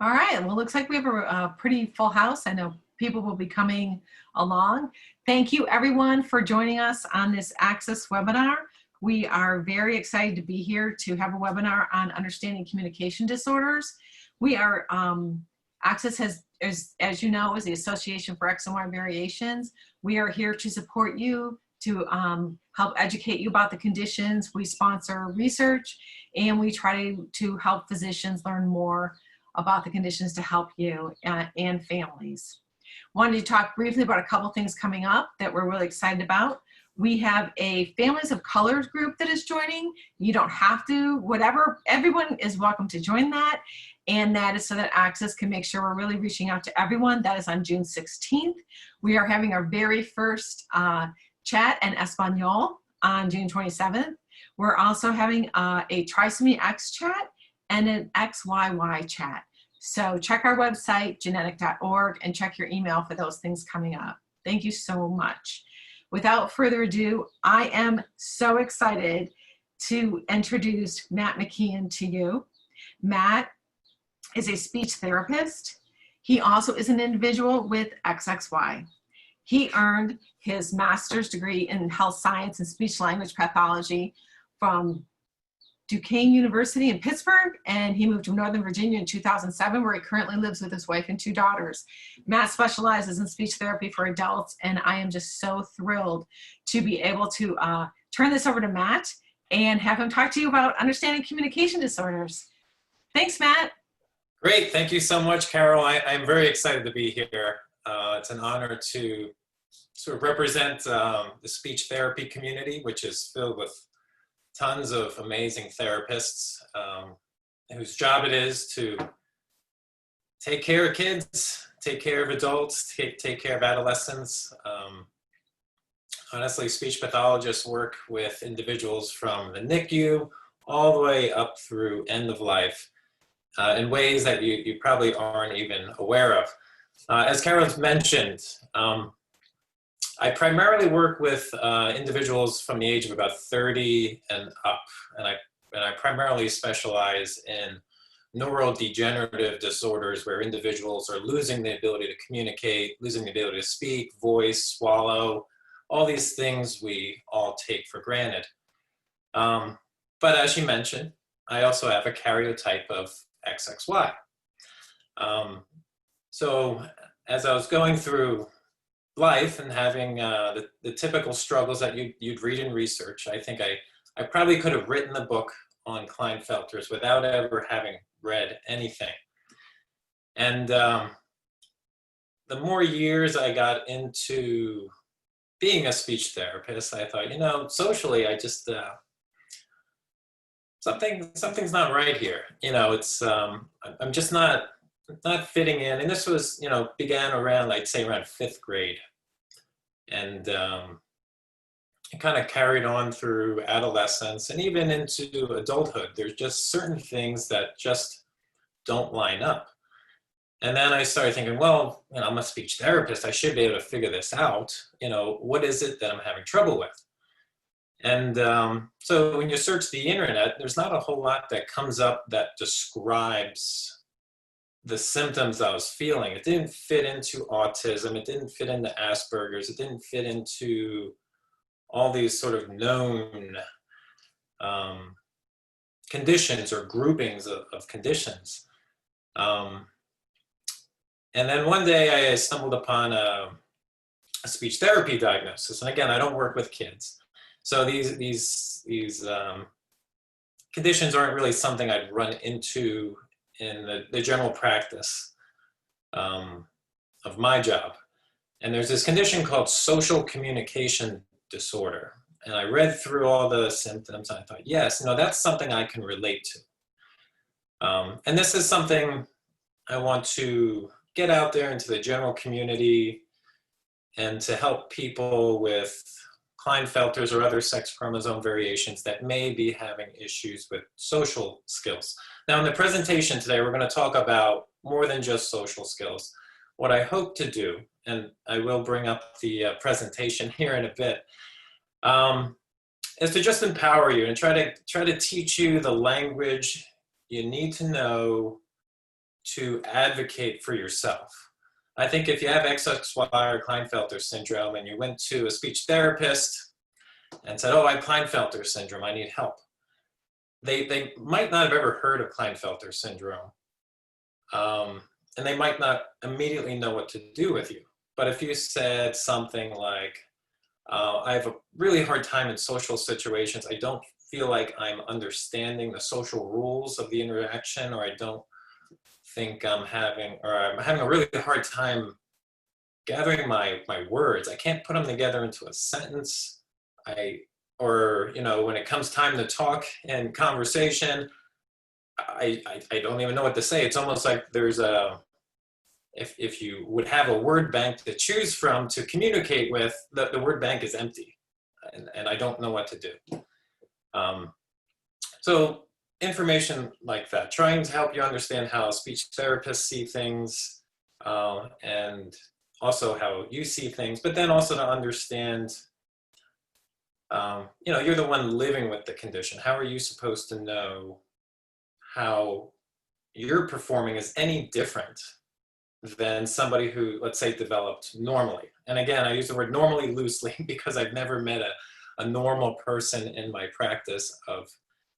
All right, well, looks like we have a pretty full house. I know people will be coming along. Thank you everyone for joining us on this Access webinar. We are very excited to be here to have a webinar on understanding communication disorders. We are, Access as you know, is the Association for X and Y Variations. We are here to support you, to help educate you about the conditions. We sponsor research and we try to help physicians learn more about the conditions to help you and families. Wanted to talk briefly about a couple things coming up that we're really excited about. We have a Families of Colors group that is joining. You don't have to, whatever, everyone is welcome to join that. And that is so that Access can make sure we're really reaching out to everyone. That is on June 16th. We are having our very first chat in Espanol on June 27th. We're also having a Trisomy X chat and an XYY chat. So check our website, genetic.org, and check your email for those things coming up. Thank you so much. Without further ado, I am so excited to introduce Matt McKeon to you. Matt is a speech therapist. He also is an individual with XXY. He earned his master's degree in health science and speech language pathology from Duquesne University in Pittsburgh, and he moved to Northern Virginia in 2007, where he currently lives with his wife and 2 daughters. Matt specializes in speech therapy for adults, and I am just so thrilled to be able to turn this over to Matt and have him talk to you about understanding communication disorders. Thanks, Matt. Great, thank you so much, Carol. I'm very excited to be here. It's an honor to sort of represent the speech therapy community, which is filled with tons of amazing therapists whose job it is to take care of kids, take care of adults, take care of adolescents. Honestly, speech pathologists work with individuals from the NICU all the way up through end of life in ways that you probably aren't even aware of. As Carol's mentioned, I primarily work with individuals from the age of about 30 and up, and I primarily specialize in neurodegenerative disorders where individuals are losing the ability to communicate, losing the ability to speak, voice, swallow, all these things we all take for granted. But as you mentioned, I also have a karyotype of XXY. So as I was going through life and having the typical struggles that you'd read in research, I think I probably could have written the book on Klinefelters without ever having read anything. And the more years I got into being a speech therapist, I thought, you know, socially, I just, something's not right here. You know, it's, I'm just not fitting in. And this was, you know, began around, I'd say around 5th grade. And it kind of carried on through adolescence and even into adulthood. There's just certain things that just don't line up. And then I started thinking, well, you know, I'm a speech therapist. I should be able to figure this out. You know, what is it that I'm having trouble with? And so when you search the internet, there's not a whole lot that comes up that describes the symptoms I was feeling. It didn't fit into autism. It didn't fit into Asperger's. It didn't fit into all these sort of known conditions or groupings of conditions. And then one day I stumbled upon a speech therapy diagnosis. And again, I don't work with kids. So these conditions aren't really something I'd run into in the general practice of my job. And there's this condition called social communication disorder. And I read through all the symptoms and I thought, yes, you know, that's something I can relate to. And this is something I want to get out there into the general community and to help people with Klinefelters or other sex chromosome variations that may be having issues with social skills. Now in the presentation today, we're going to talk about more than just social skills. What I hope to do, and I will bring up the presentation here in a bit, is to just empower you and try to teach you the language you need to know to advocate for yourself. I think if you have XXY or Klinefelter syndrome and you went to a speech therapist and said, oh, I have Klinefelter syndrome, I need help. They might not have ever heard of Klinefelter syndrome. And they might not immediately know what to do with you. But if you said something like, I have a really hard time in social situations, I don't feel like I'm understanding the social rules of the interaction, or I don't think I'm having a really hard time gathering my words. I can't put them together into a sentence. Or when it comes time to talk and conversation, I don't even know what to say. It's almost like there's if you would have a word bank to choose from to communicate with, the word bank is empty, and I don't know what to do. So information like that, trying to help you understand how speech therapists see things, and also how you see things, but then also to understand, you're the one living with the condition. How are you supposed to know how you're performing is any different than somebody who, let's say, developed normally? And again, I use the word normally loosely because I've never met a normal person in my practice of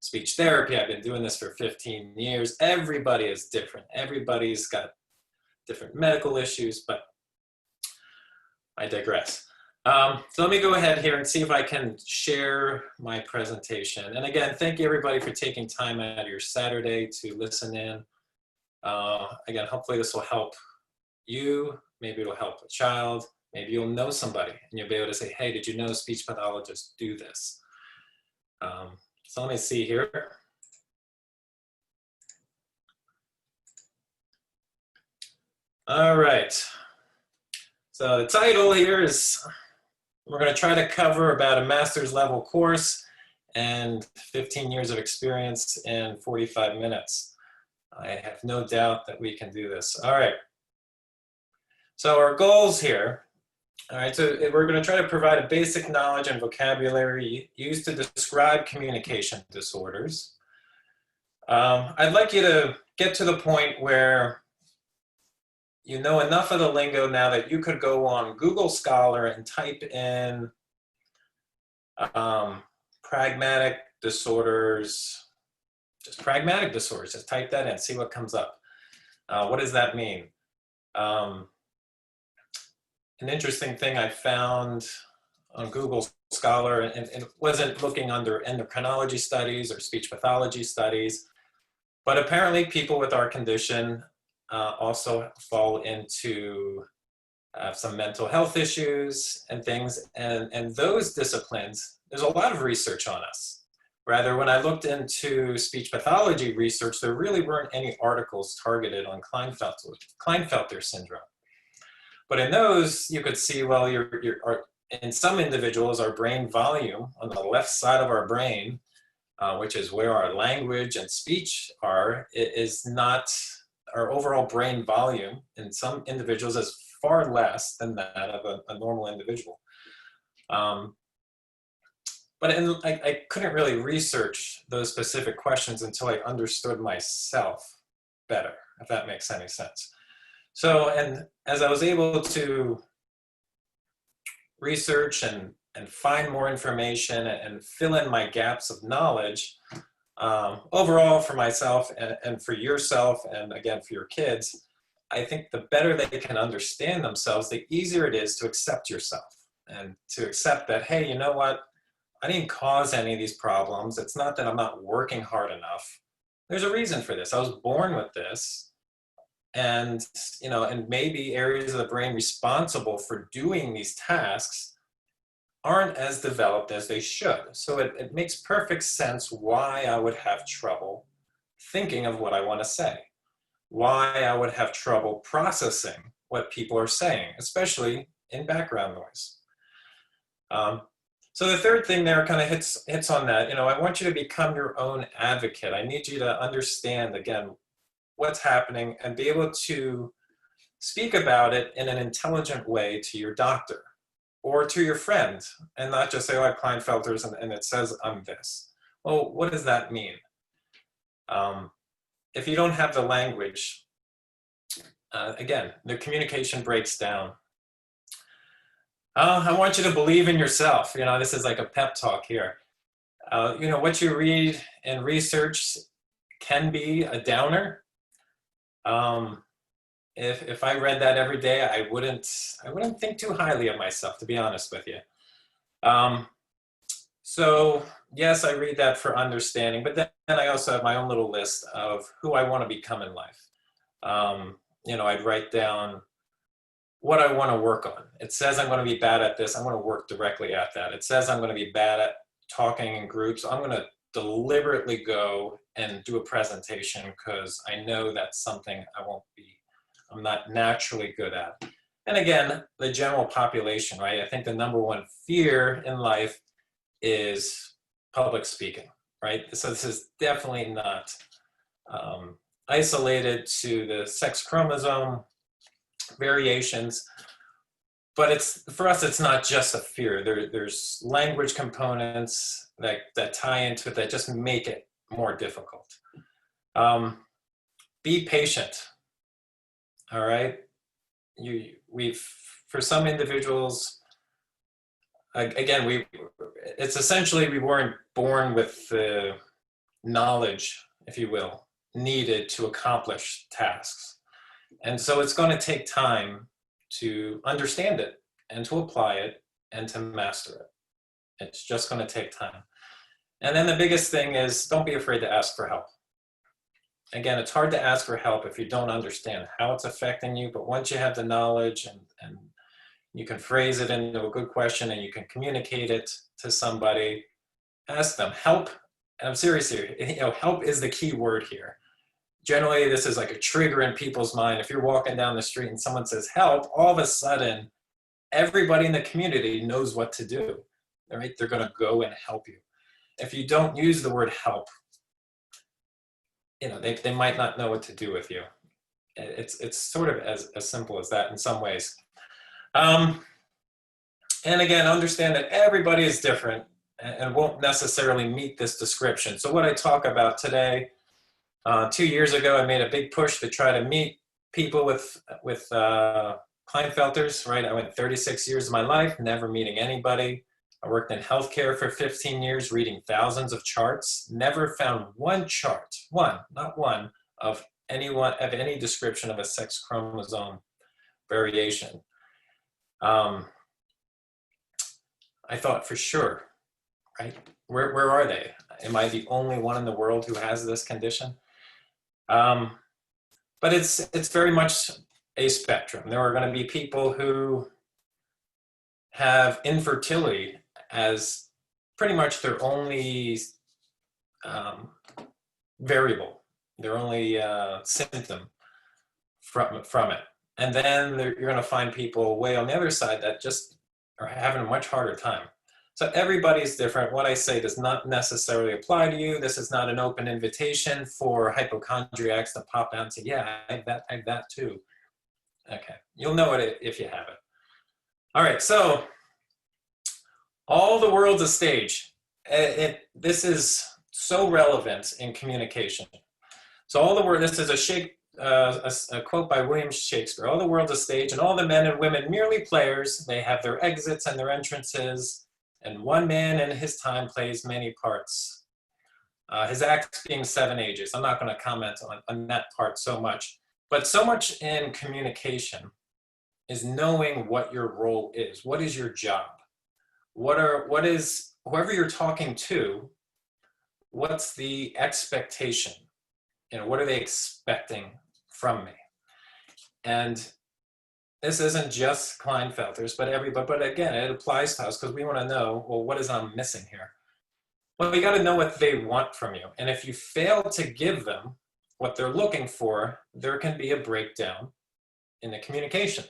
speech therapy. I've been doing this for 15 years. Everybody is different. Everybody's got different medical issues, but I digress. So let me go ahead here and see if I can share my presentation. And again, thank you everybody for taking time out of your Saturday to listen in. Again, hopefully this will help you. Maybe it'll help a child. Maybe you'll know somebody and you'll be able to say, hey, did you know speech pathologists do this? So let me see here. All right. So the title here is, we're going to try to cover about a master's level course and 15 years of experience in 45 minutes. I have no doubt that we can do this. All right. So our goals here. All right, so we're going to try to provide a basic knowledge and vocabulary used to describe communication disorders. I'd like you to get to the point where you know enough of the lingo now that you could go on Google Scholar and type in pragmatic disorders, just pragmatic disorders, just type that in, see what comes up. What does that mean? An interesting thing I found on Google Scholar, and it wasn't looking under endocrinology studies or speech pathology studies, but apparently people with our condition also fall into some mental health issues and things, and those disciplines, there's a lot of research on us. Rather, when I looked into speech pathology research, there really weren't any articles targeted on Klinefelter syndrome. But in those, you could see, well, in some individuals, our brain volume on the left side of our brain, which is where our language and speech are, is not, our overall brain volume in some individuals is far less than that of a normal individual. But I couldn't really research those specific questions until I understood myself better, if that makes any sense. So, and as I was able to research and find more information and fill in my gaps of knowledge, overall for myself and for yourself, and again for your kids, I think the better they can understand themselves, the easier it is to accept yourself and to accept that, hey, you know what? I didn't cause any of these problems. It's not that I'm not working hard enough. There's a reason for this. I was born with this. And, and maybe areas of the brain responsible for doing these tasks aren't as developed as they should. So it makes perfect sense why I would have trouble thinking of what I want to say, why I would have trouble processing what people are saying, especially in background noise. So the third thing there kind of hits on that. I want you to become your own advocate. I need you to understand, again, what's happening and be able to speak about it in an intelligent way to your doctor or to your friend, and not just say, oh, I have Klinefelter's and it says I'm this. Well, what does that mean? If you don't have the language, again, the communication breaks down. I want you to believe in yourself. You know, this is like a pep talk here. You know, what you read and research can be a downer. If I read that every day, I wouldn't think too highly of myself, to be honest with you. So yes, I read that for understanding, but then I also have my own little list of who I want to become in life. You know, I'd write down what I want to work on. It says I'm going to be bad at this. I'm going to work directly at that. It says I'm going to be bad at talking in groups. I'm going to deliberately go and do a presentation because I know that's something I'm not naturally good at. And again, the general population, right? I think the number one fear in life is public speaking, right? So this is definitely not isolated to the sex chromosome variations, but for us, it's not just a fear. There's language components that tie into it that just make it more difficult. Be patient. All right. For some individuals, again, it's essentially we weren't born with the knowledge, if you will, needed to accomplish tasks. And so it's going to take time to understand it and to apply it and to master it. It's just going to take time. And then the biggest thing is don't be afraid to ask for help. Again, it's hard to ask for help if you don't understand how it's affecting you, but once you have the knowledge and you can phrase it into a good question and you can communicate it to somebody, ask them. Help, and I'm serious here, you know, help is the key word here. Generally, this is like a trigger in people's mind. If you're walking down the street and someone says help, all of a sudden, everybody in the community knows what to do. All right? They're going to go and help you. If you don't use the word help, you know, they might not know what to do with you. It's sort of as simple as that in some ways. And again, understand that everybody is different and won't necessarily meet this description. So what I talk about today, 2 years ago, I made a big push to try to meet people with Klinefelters, right? I went 36 years of my life, never meeting anybody. I worked in healthcare for 15 years, reading thousands of charts, never found one chart, not one, of any description of a sex chromosome variation. I thought for sure, right? Where are they? Am I the only one in the world who has this condition? But it's very much a spectrum. There are going to be people who have infertility as pretty much their only variable, their only symptom from it. And then you're going to find people way on the other side that just are having a much harder time. So everybody's different. What I say does not necessarily apply to you. This is not an open invitation for hypochondriacs to pop out and say, yeah, I have that too. Okay, you'll know it if you have it. All right, so all the world's a stage. This is so relevant in communication. So all the world, this is a quote by William Shakespeare. All the world's a stage and all the men and women merely players. They have their exits and their entrances. And one man in his time plays many parts. His acts being 7 ages. I'm not going to comment on that part so much. But so much in communication is knowing what your role is. What is your job? What is, whoever you're talking to, what's the expectation? You know, what are they expecting from me? And this isn't just Klinefelters, but everybody, but again, it applies to us because we want to know, well, what is I'm missing here? Well, you got to know what they want from you. And if you fail to give them what they're looking for, there can be a breakdown in the communication.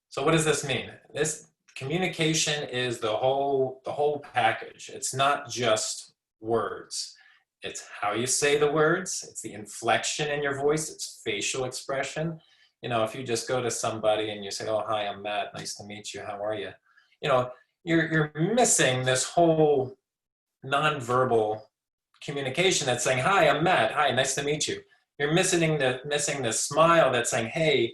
So what does this mean? This communication is the whole package. It's not just words. It's how you say the words. It's the inflection in your voice. It's facial expression. You know, if you just go to somebody and you say, oh, hi, I'm Matt. Nice to meet you. How are you? You know, you're missing this whole nonverbal communication that's saying, hi, I'm Matt. Hi, nice to meet you. You're missing the smile that's saying, hey,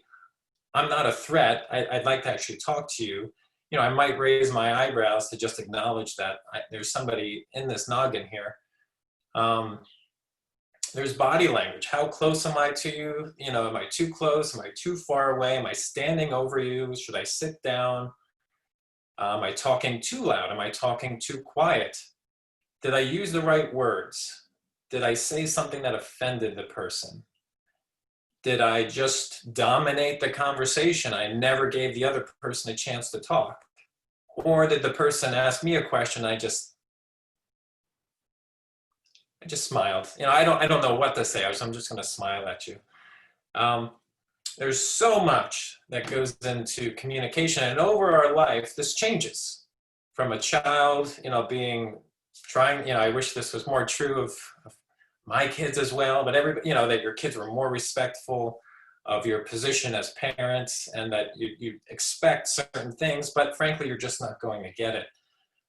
I'm not a threat. I'd like to actually talk to you. You know, I might raise my eyebrows to just acknowledge that there's somebody in this noggin here. There's body language. How close am I to you? You know, am I too close? Am I too far away? Am I standing over you? Should I sit down? Am I talking too loud? Am I talking too quiet? Did I use the right words? Did I say something that offended the person? Did I just dominate the conversation? I never gave the other person a chance to talk. Or did the person ask me a question? I just smiled. You know, I don't know what to say. I'm just going to smile at you. There's so much that goes into communication, and over our life, this changes. From a child, you know, trying, you know, I wish this was more true of my kids as well, but everybody, you know, that your kids were more respectful of your position as parents, and that you expect certain things, but frankly, you're just not going to get it.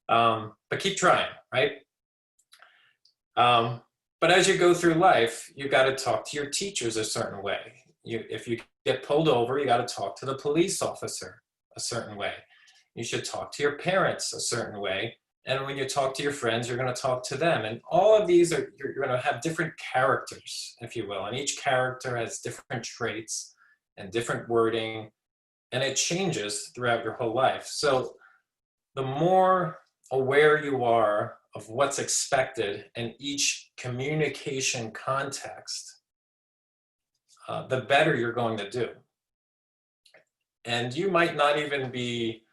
But keep trying, right? But as you go through life, you got to talk to your teachers a certain way. If you get pulled over, you got to talk to the police officer a certain way. You should talk to your parents a certain way. And when you talk to your friends, you're going to talk to them. And all of these you're going to have different characters, if you will. And each character has different traits and different wording, and it changes throughout your whole life. So the more aware you are of what's expected in each communication context, the better you're going to do. And you might not even be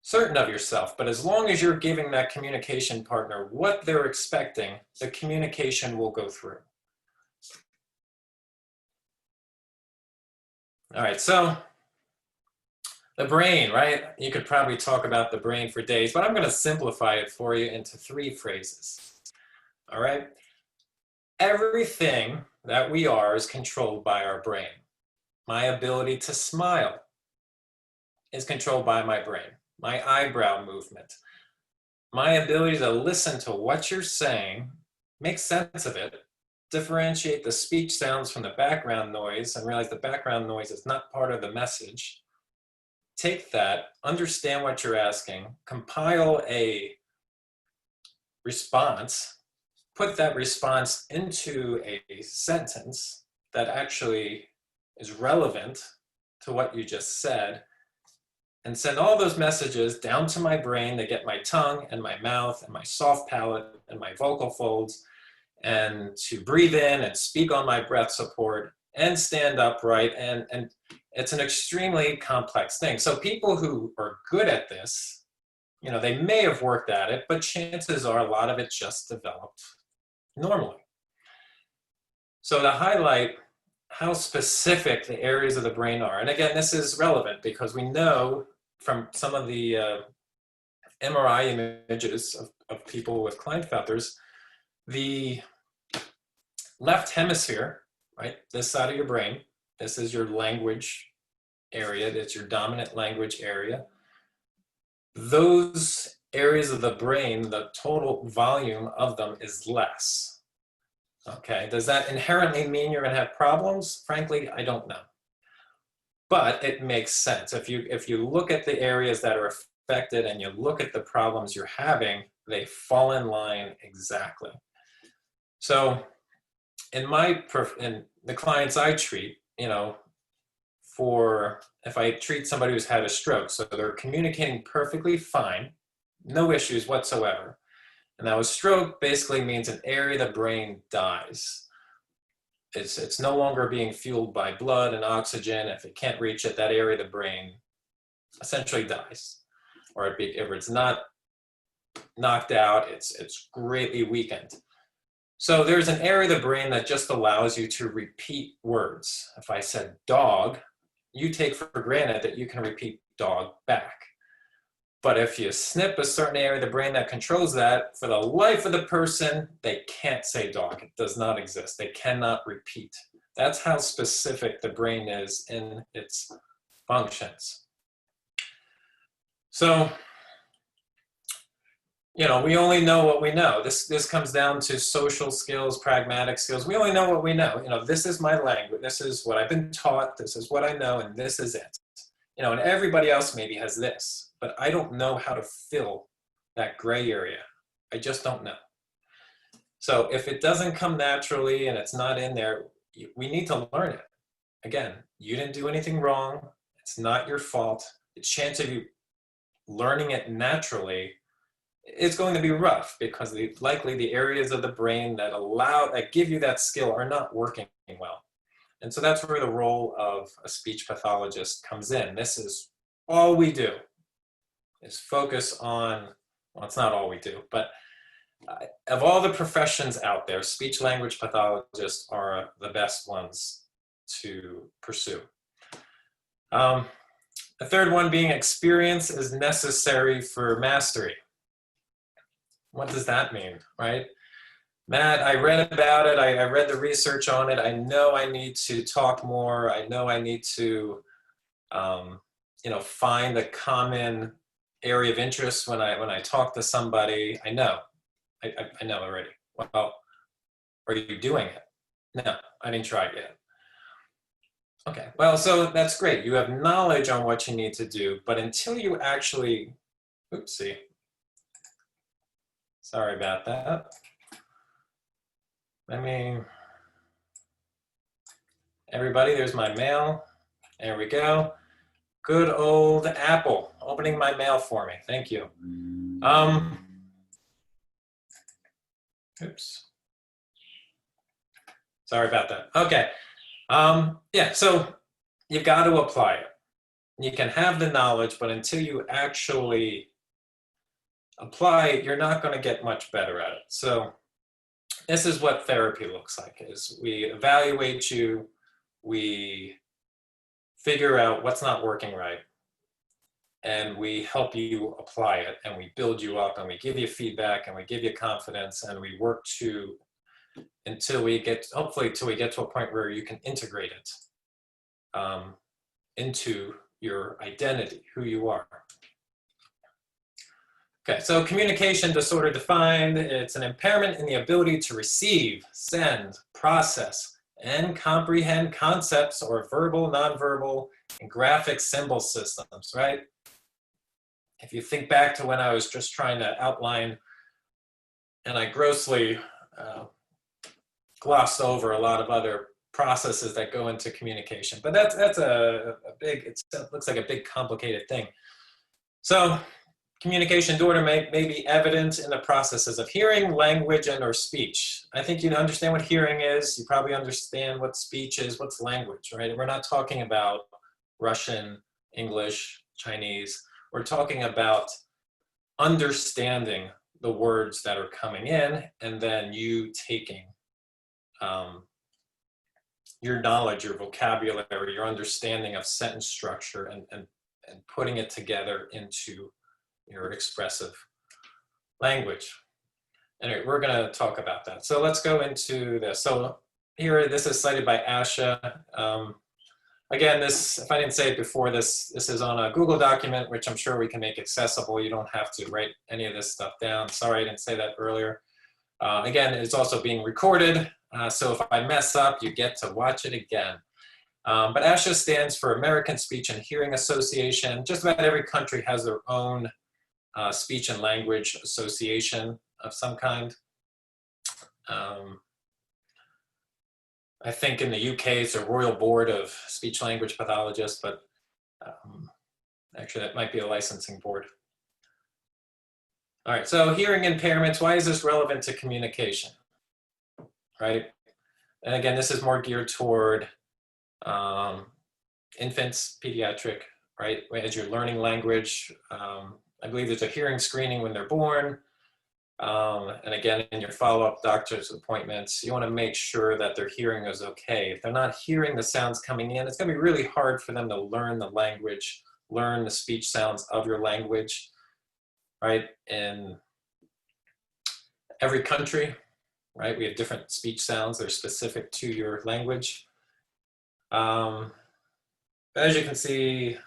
certain of yourself, but as long as you're giving that communication partner what they're expecting, the communication will go through. All right, so the brain, right? You could probably talk about the brain for days, but I'm going to simplify it for you into 3 phrases. All right? Everything that we are is controlled by our brain. My ability to smile is controlled by my brain. My eyebrow movement. My ability to listen to what you're saying, make sense of it, differentiate the speech sounds from the background noise, and realize the background noise is not part of the message. Take that, understand what you're asking, compile a response, put that response into a sentence that actually is relevant to what you just said, and send all those messages down to my brain to get my tongue and my mouth and my soft palate and my vocal folds, and to breathe in and speak on my breath support and stand upright. And it's an extremely complex thing. So people who are good at this, you know, they may have worked at it, but chances are a lot of it just developed normally. So to highlight how specific the areas of the brain are, and again, this is relevant because we know from some of the MRI images of people with Klinefelters, the left hemisphere, right, this side of your brain, this is your language area, that's your dominant language area. Those areas of the brain, the total volume of them is less. Okay, does that inherently mean you're going to have problems? Frankly, I don't know. But it makes sense. If you look at the areas that are affected and you look at the problems you're having, they fall in line exactly. So in the clients I treat, you know, if I treat somebody who's had a stroke, so they're communicating perfectly fine, no issues whatsoever. And now a stroke basically means an area of the brain dies. It's no longer being fueled by blood and oxygen. If it can't reach it, that area of the brain essentially dies. Or if it's not knocked out, it's greatly weakened. So there's an area of the brain that just allows you to repeat words. If I said dog, you take for granted that you can repeat dog back. But if you snip a certain area of the brain that controls that, for the life of the person, they can't say dog. It does not exist. They cannot repeat. That's how specific the brain is in its functions. So you know, we only know what we know. This comes down to social skills, pragmatic skills. We only know what we know. You know, this is my language. This is what I've been taught. This is what I know, and this is it. You know, and everybody else maybe has this, but I don't know how to fill that gray area. I just don't know. So if it doesn't come naturally and it's not in there, we need to learn it. Again, you didn't do anything wrong. It's not your fault. The chance of you learning it naturally is going to be rough because likely the areas of the brain that give you that skill are not working well. And so that's where the role of a speech pathologist comes in. This is all we do is focus on, well, it's not all we do, but of all the professions out there, speech language pathologists are the best ones to pursue. The third one being experience is necessary for mastery. What does that mean, right? Matt, I read about it. I read the research on it. I know I need to talk more. I know I need to, you know, find a common area of interest when I talk to somebody. I know already. Well, are you doing it? No, I didn't try it yet. Okay, well, so that's great. You have knowledge on what you need to do, but until you actually, oopsie, sorry about that. Everybody, there's my mail. There we go. Good old Apple opening my mail for me. Thank you. Oops. Sorry about that. Okay. Yeah, so you've got to apply it. You can have the knowledge, but until you actually apply it, you're not going to get much better at it. So this is what therapy looks like, is we evaluate you, we figure out what's not working right, and we help you apply it, and we build you up, and we give you feedback, and we give you confidence, and we work to, hopefully till we get to a point where you can integrate it into your identity, who you are. Okay, so communication disorder defined, it's an impairment in the ability to receive, send, process, and comprehend concepts or verbal, nonverbal, and graphic symbol systems, right? If you think back to when I was just trying to outline, and I grossly glossed over a lot of other processes that go into communication, but that's a big, it looks like a big complicated thing. So communication disorder may be evident in the processes of hearing, language, and or speech. I think you understand what hearing is. You probably understand what speech is, what's language, right? We're not talking about Russian, English, Chinese. We're talking about understanding the words that are coming in and then you taking your knowledge, your vocabulary, your understanding of sentence structure and putting it together into your expressive language. Anyway, we're going to talk about that. So let's go into this. So here, this is cited by Asha. Again, this, if I didn't say it before, this is on a Google document, which I'm sure we can make accessible. You don't have to write any of this stuff down. Sorry, I didn't say that earlier. Again, it's also being recorded. So if I mess up, you get to watch it again. But ASHA stands for American Speech and Hearing Association. Just about every country has their own speech and language association of some kind. I think in the UK it's a Royal Board of Speech Language Pathologists, but actually that might be a licensing board. All right, so hearing impairments, why is this relevant to communication, right? And again, this is more geared toward infants, pediatric, right? As you're learning language, I believe there's a hearing screening when they're born. And again, in your follow-up doctor's appointments, you want to make sure that their hearing is okay. If they're not hearing the sounds coming in, it's going to be really hard for them to learn the language, learn the speech sounds of your language, right? In every country, right, we have different speech sounds that are specific to your language. As you can see,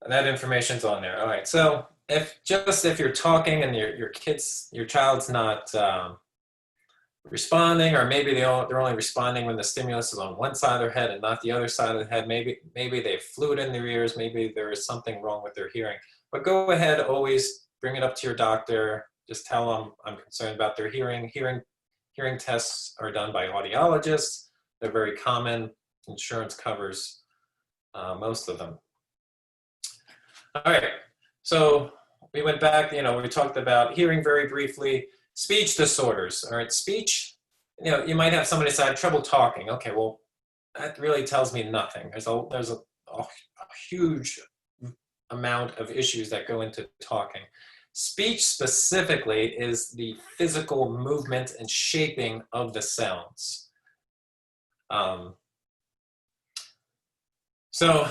that information's on there. All right, so if you're talking and your child's not responding, or maybe they're only responding when the stimulus is on one side of their head and not the other side of the head. Maybe they have fluid in their ears. Maybe there is something wrong with their hearing. But go ahead, always bring it up to your doctor. Just tell them I'm concerned about their hearing. Hearing tests are done by audiologists. They're very common. Insurance covers most of them. All right, so we went back, we talked about hearing very briefly. Speech disorders, all right, speech, you might have somebody say, I have trouble talking. Okay, well, that really tells me nothing. There's a huge amount of issues that go into talking. Speech specifically is the physical movement and shaping of the sounds. So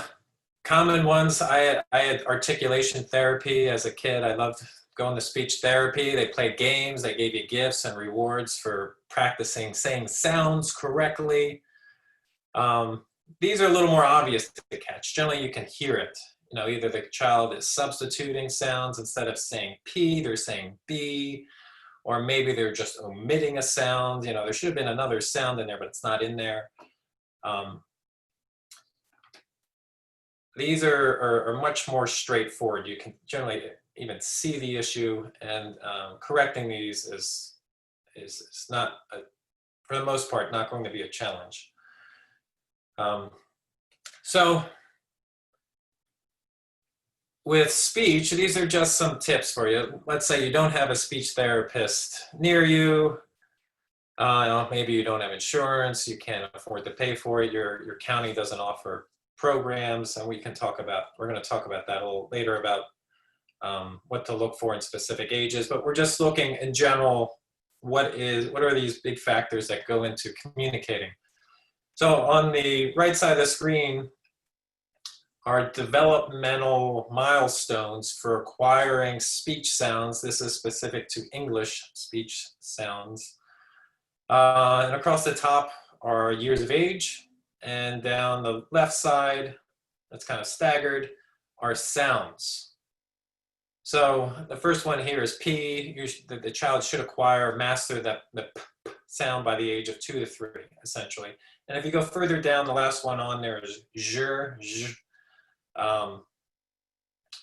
common ones, I had articulation therapy as a kid. I loved going to speech therapy. They played games. They gave you gifts and rewards for practicing saying sounds correctly. These are a little more obvious to catch. Generally, you can hear it. Either the child is substituting sounds. Instead of saying P, they're saying B, or maybe they're just omitting a sound. There should have been another sound in there, but it's not in there. These are much more straightforward. You can generally even see the issue, and correcting these is not, for the most part, not going to be a challenge. So with speech, these are just some tips for you. Let's say you don't have a speech therapist near you. Maybe you don't have insurance, you can't afford to pay for it, your county doesn't offer programs, and we're going to talk about that a little later about what to look for in specific ages, but we're just looking in general, what are these big factors that go into communicating. So on the right side of the screen are developmental milestones for acquiring speech sounds. This is specific to English speech sounds. And across the top are years of age, and down the left side, that's kind of staggered, are sounds. So the first one here is P. The child should master the P sound by the age of 2 to 3, essentially. And if you go further down, the last one on there is J.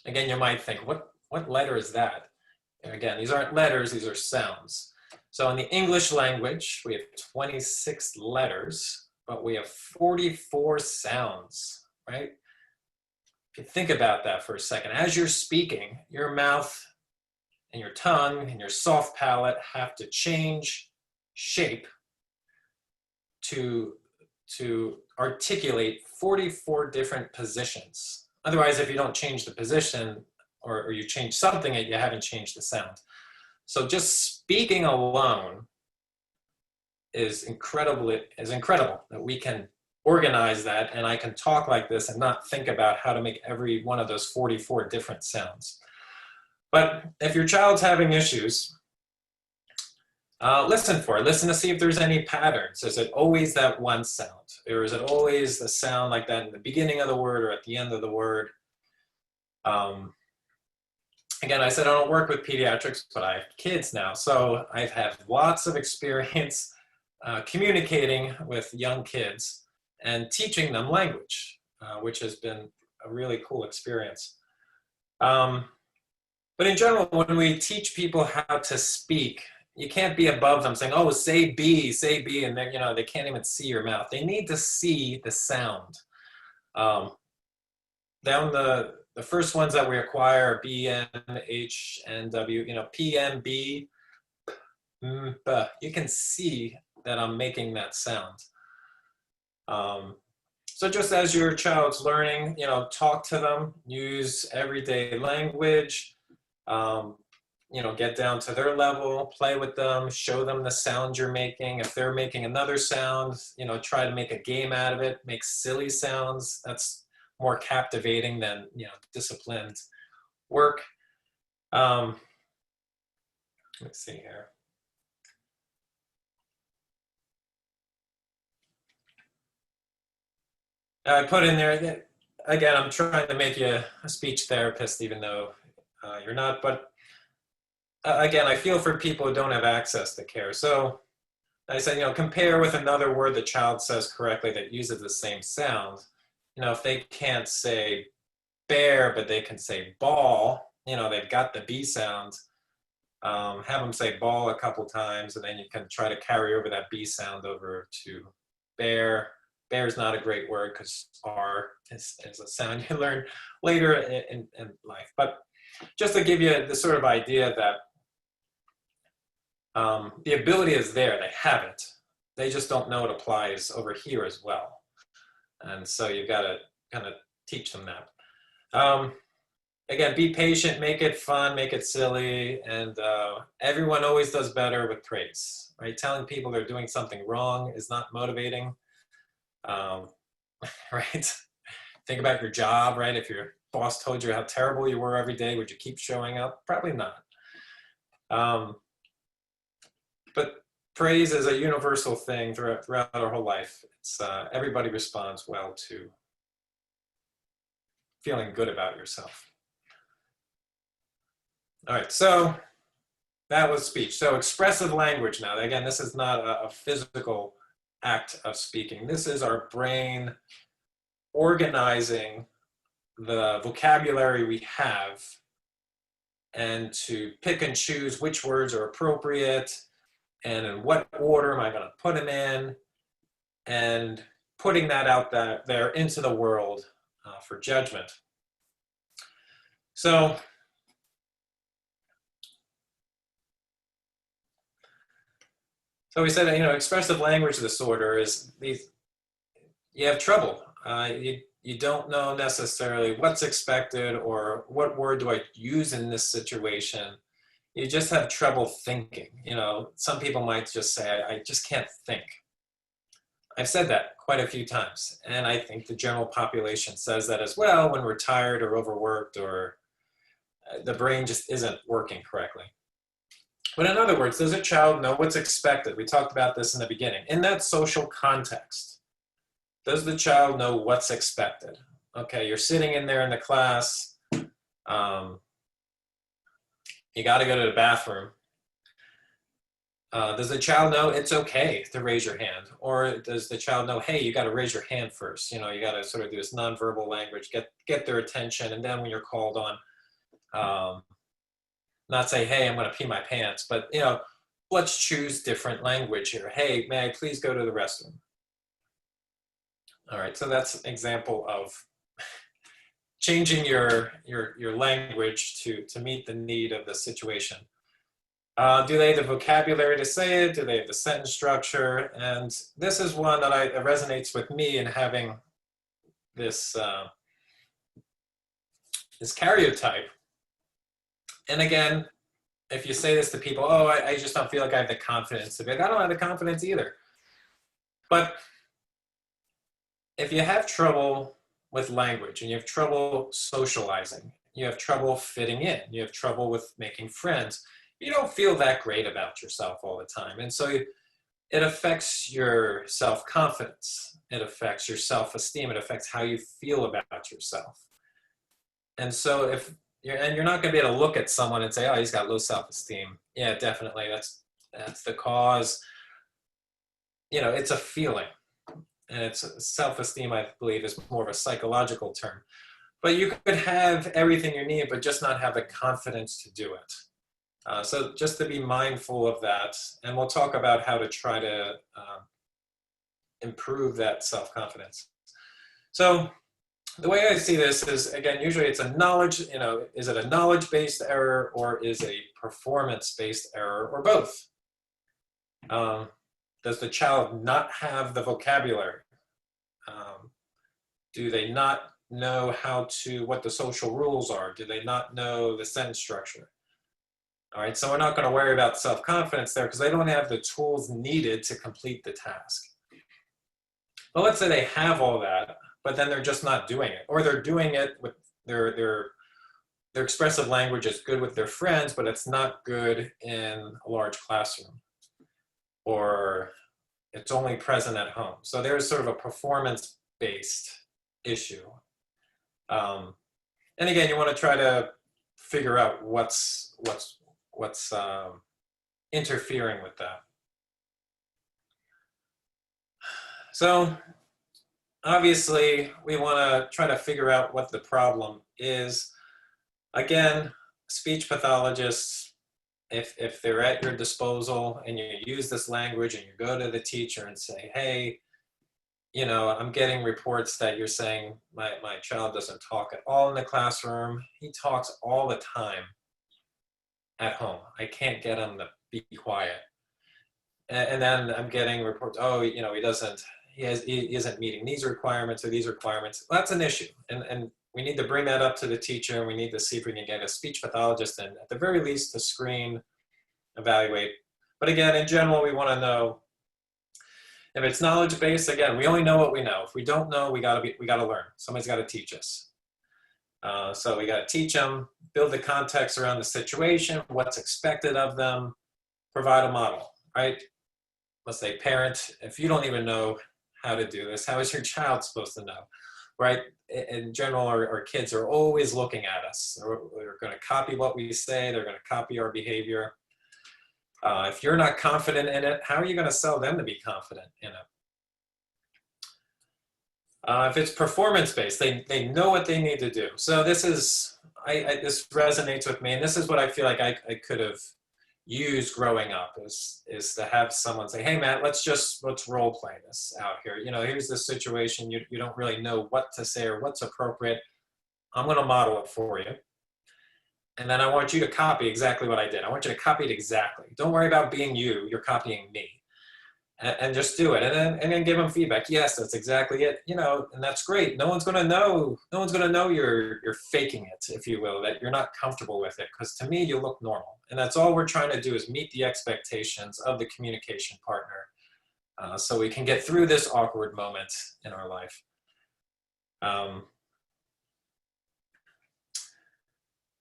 Again, you might think, what letter is that? And again, these aren't letters, these are sounds. So in the English language, we have 26 letters, but we have 44 sounds, right? If you think about that for a second, as you're speaking, your mouth and your tongue and your soft palate have to change shape to articulate 44 different positions. Otherwise, if you don't change the position or you change something, you haven't changed the sound. So just speaking alone is incredible that we can organize that, and I can talk like this and not think about how to make every one of those 44 different sounds. But if your child's having issues, listen to see if there's any patterns. Is it always that one sound? Or is it always the sound like that in the beginning of the word or at the end of the word? Again, I said I don't work with pediatrics, but I have kids now. So I've had lots of experience communicating with young kids and teaching them language, which has been a really cool experience. But in general, when we teach people how to speak, you can't be above them saying, oh, say B, and then, they can't even see your mouth. They need to see the sound. Down the first ones that we acquire are B, N, H, N, W, P, M, B, B. You can see that I'm making that sound. So just as your child's learning, talk to them, use everyday language, get down to their level, play with them, show them the sound you're making. If they're making another sound, try to make a game out of it, make silly sounds. That's more captivating than, disciplined work. Let's see here. I put in there that, again, I'm trying to make you a speech therapist, even though you're not. But again, I feel for people who don't have access to care. So I said, compare with another word the child says correctly that uses the same sound. If they can't say bear, but they can say ball, they've got the B sound. Have them say ball a couple times, and then you can try to carry over that B sound over to bear. Bear is not a great word because R is a sound you learn later in life. But just to give you the sort of idea that the ability is there, they have it. They just don't know it applies over here as well. And so you've got to kind of teach them that. Again, be patient, make it fun, make it silly, and everyone always does better with praise, right? Telling people they're doing something wrong is not motivating, right? Think about your job, right? If your boss told you how terrible you were every day, would you keep showing up? Probably not. But praise is a universal thing throughout our whole life. It's everybody responds well to feeling good about yourself. All right, so that was speech. So expressive language now. Again, this is not a physical act of speaking. This is our brain organizing the vocabulary we have and to pick and choose which words are appropriate and in what order am I going to put them in, and putting that out there into the world for judgment. So we said, expressive language disorder is you have trouble. You don't know necessarily what's expected or what word do I use in this situation. You just have trouble thinking. Some people might just say, I just can't think. I've said that quite a few times. And I think the general population says that as well when we're tired or overworked or the brain just isn't working correctly. But in other words, does a child know what's expected? We talked about this in the beginning. In that social context, does the child know what's expected? Okay, you're sitting in there in the class. You got to go to the bathroom. Does the child know it's okay to raise your hand? Or does the child know, hey, you got to raise your hand first? You got to sort of do this nonverbal language, get their attention, and then when you're called on, not say, hey, I'm going to pee my pants, but, let's choose different language here. Hey, may I please go to the restroom? All right, so that's an example of changing your language to meet the need of the situation. Do they have the vocabulary to say it? Do they have the sentence structure? And this is one that resonates with me in having this, this karyotype. And again, if you say this to people, oh, I just don't feel like I have the confidence to be like, I don't have the confidence either. But if you have trouble with language and you have trouble socializing, you have trouble fitting in, you have trouble with making friends, you don't feel that great about yourself all the time. And so it affects your self-confidence. It affects your self-esteem. It affects how you feel about yourself. And so you're not going to be able to look at someone and say, oh, he's got low self-esteem. Yeah, definitely. That's the cause. It's a feeling. And it's self-esteem, I believe, is more of a psychological term. But you could have everything you need, but just not have the confidence to do it. So just to be mindful of that. And we'll talk about how to try to improve that self-confidence. So the way I see this is, again, usually it's a knowledge, is it a knowledge-based error or is a performance-based error or both? Does the child not have the vocabulary? Do they not know what the social rules are? Do they not know the sentence structure? All right, so we're not going to worry about self-confidence there because they don't have the tools needed to complete the task. But let's say they have all that, but then they're just not doing it, or they're doing it with their expressive language is good with their friends, but it's not good in a large classroom, or it's only present at home. So there's sort of a performance-based issue. And again, you want to try to figure out what's interfering with that. So obviously, we want to try to figure out what the problem is. Again, speech pathologists, if they're at your disposal and you use this language and you go to the teacher and say, hey, you know, I'm getting reports that you're saying my child doesn't talk at all in the classroom. He talks all the time at home. I can't get him to be quiet. And then I'm getting reports, oh, you know, he isn't meeting these requirements or these requirements. Well, that's an issue. And we need to bring that up to the teacher, and we need to see if we can get a speech pathologist in, at the very least, to screen, evaluate. But again, in general, we want to know if it's knowledge-based. Again, we only know what we know. If we don't know, we got to learn. Somebody's got to teach us. So we got to teach them, build the context around the situation, what's expected of them, provide a model, right? Let's say parent, if you don't even know how to do this, how is your child supposed to know, right? In general, our kids are always looking at us. They're going to copy what we say. They're going to copy our behavior. If you're not confident in it, how are you going to sell them to be confident in it? If it's performance-based, they know what they need to do. So this this resonates with me, and this is what I feel like I could have used growing up, is to have someone say, hey Matt, let's role play this out here. You know, here's the situation. You don't really know what to say or what's appropriate. I'm going to model it for you. And then I want you to copy exactly what I did. I want you to copy it exactly. Don't worry about being you. You're copying me. And just do it. And then give them feedback. Yes, that's exactly it. You know, and that's great. No one's going to know. No one's going to know you're faking it, if you will, that you're not comfortable with it. Because to me, you look normal. And that's all we're trying to do, is meet the expectations of the communication partner, so we can get through this awkward moment in our life.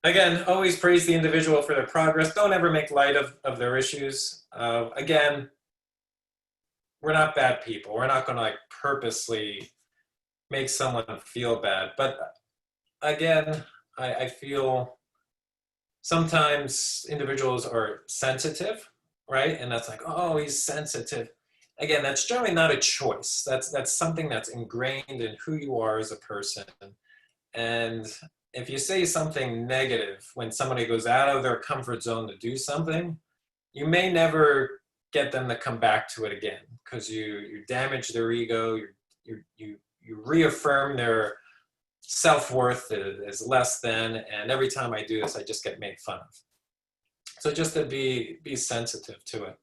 Again, always praise the individual for their progress. Don't ever make light of their issues. Again, we're not bad people. We're not going to like purposely make someone feel bad. But again, I feel sometimes individuals are sensitive, right? And that's like, oh, he's sensitive. Again, that's generally not a choice. That's something that's ingrained in who you are as a person. And if you say something negative when somebody goes out of their comfort zone to do something, you may never get them to come back to it again, because you damage their ego, you reaffirm their self-worth as less than, and every time I do this, I just get made fun of. So just to be sensitive to it.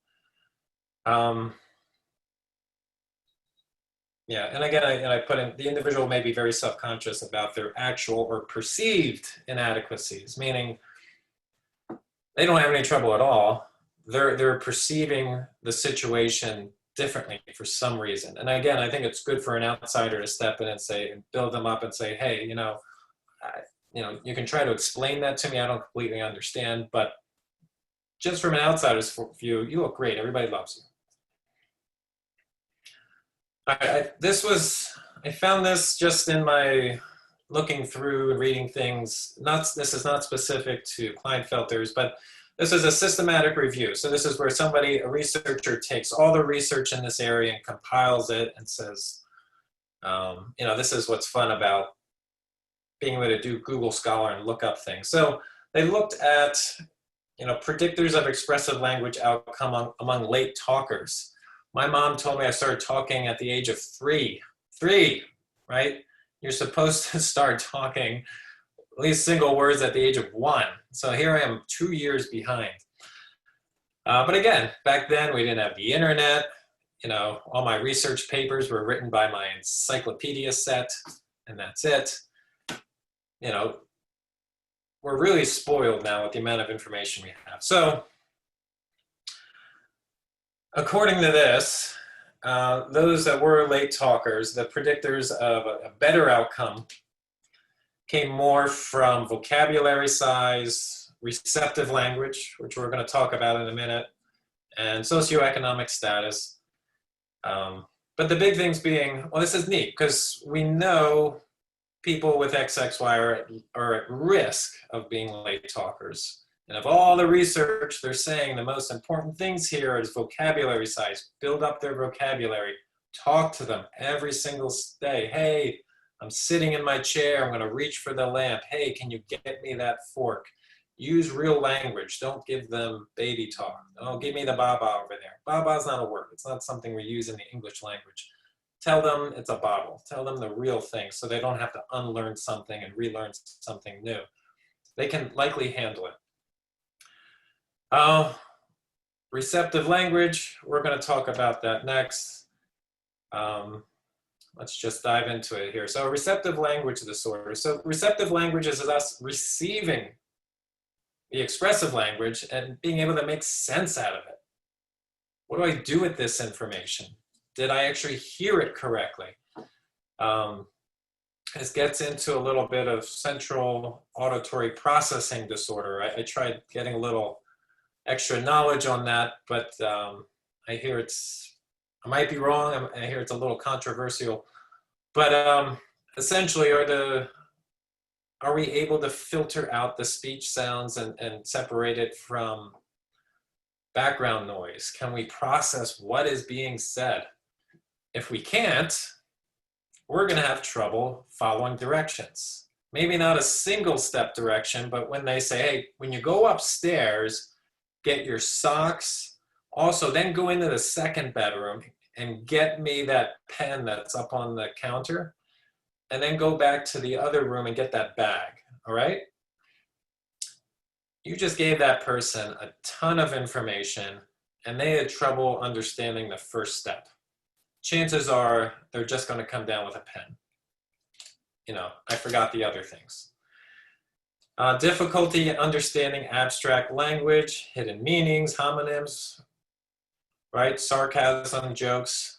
Yeah, and again, I put in, the individual may be very self-conscious about their actual or perceived inadequacies, meaning they don't have any trouble at all. They're perceiving the situation differently for some reason. And again, I think it's good for an outsider to step in and say, and build them up and say, hey, you know, you can try to explain that to me. I don't completely understand, but just from an outsider's view, you look great. Everybody loves you. I found this just in my looking through and reading things. This is not specific to Klinefelters, but this is a systematic review. So this is where a researcher takes all the research in this area and compiles it and says, you know, this is what's fun about being able to do Google Scholar and look up things. So they looked at, you know, predictors of expressive language outcome among late talkers. My mom told me I started talking at the age of 3, right? You're supposed to start talking at least single words at the age of 1. So here I am 2 years behind. But again, back then we didn't have the internet. You know, all my research papers were written by my encyclopedia set, and that's it. You know, we're really spoiled now with the amount of information we have. So according to this, those that were late talkers, the predictors of a better outcome came more from vocabulary size, receptive language, which we're going to talk about in a minute, and socioeconomic status. But the big things being, well, this is neat because we know people with XXY are at risk of being late talkers. And of all the research, they're saying the most important things here is vocabulary size. Build up their vocabulary. Talk to them every single day. Hey, I'm sitting in my chair. I'm going to reach for the lamp. Hey, can you get me that fork? Use real language. Don't give them baby talk. Oh, give me the baba over there. Baba's not a word. It's not something we use in the English language. Tell them it's a bottle. Tell them the real thing so they don't have to unlearn something and relearn something new. They can likely handle it. Receptive language, we're going to talk about that next. Let's just dive into it here. So receptive language disorder. So receptive language is us receiving the expressive language and being able to make sense out of it. What do I do with this information? Did I actually hear it correctly? This gets into a little bit of central auditory processing disorder. I tried getting a little extra knowledge on that, but I hear I might be wrong. I hear it's a little controversial, but essentially are we able to filter out the speech sounds and separate it from background noise? Can we process what is being said? If we can't, we're going to have trouble following directions. Maybe not a single step direction, but when they say, hey, when you go upstairs, get your socks. Also, then go into the second bedroom and get me that pen that's up on the counter. And then go back to the other room and get that bag, all right? You just gave that person a ton of information and they had trouble understanding the first step. Chances are they're just going to come down with a pen. You know, I forgot the other things. Difficulty in understanding abstract language, hidden meanings, homonyms, right? Sarcasm, jokes.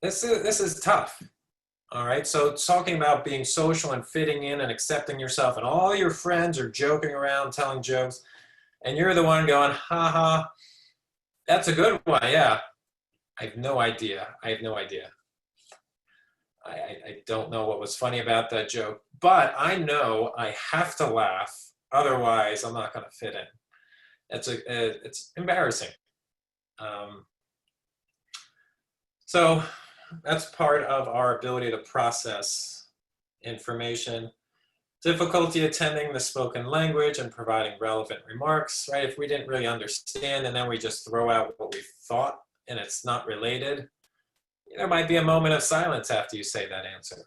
This is tough. All right, so talking about being social and fitting in and accepting yourself, and all your friends are joking around, telling jokes, and you're the one going, ha ha, that's a good one, yeah. I have no idea. I don't know what was funny about that joke, but I know I have to laugh, otherwise I'm not going to fit in. It's embarrassing. So that's part of our ability to process information. Difficulty attending the spoken language and providing relevant remarks, right? If we didn't really understand and then we just throw out what we thought and it's not related, there might be a moment of silence after you say that answer.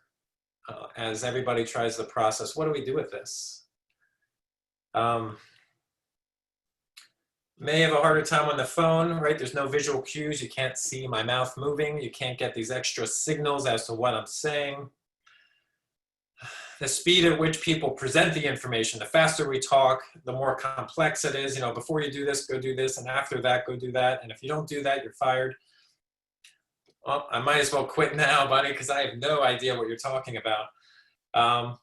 As everybody tries to process, what do we do with this? May have a harder time on the phone, right? There's no visual cues. You can't see my mouth moving. You can't get these extra signals as to what I'm saying. The speed at which people present the information, the faster we talk, the more complex it is. You know, before you do this, go do this, and after that, go do that. And if you don't do that, you're fired. Well, I might as well quit now, buddy, because I have no idea what you're talking about.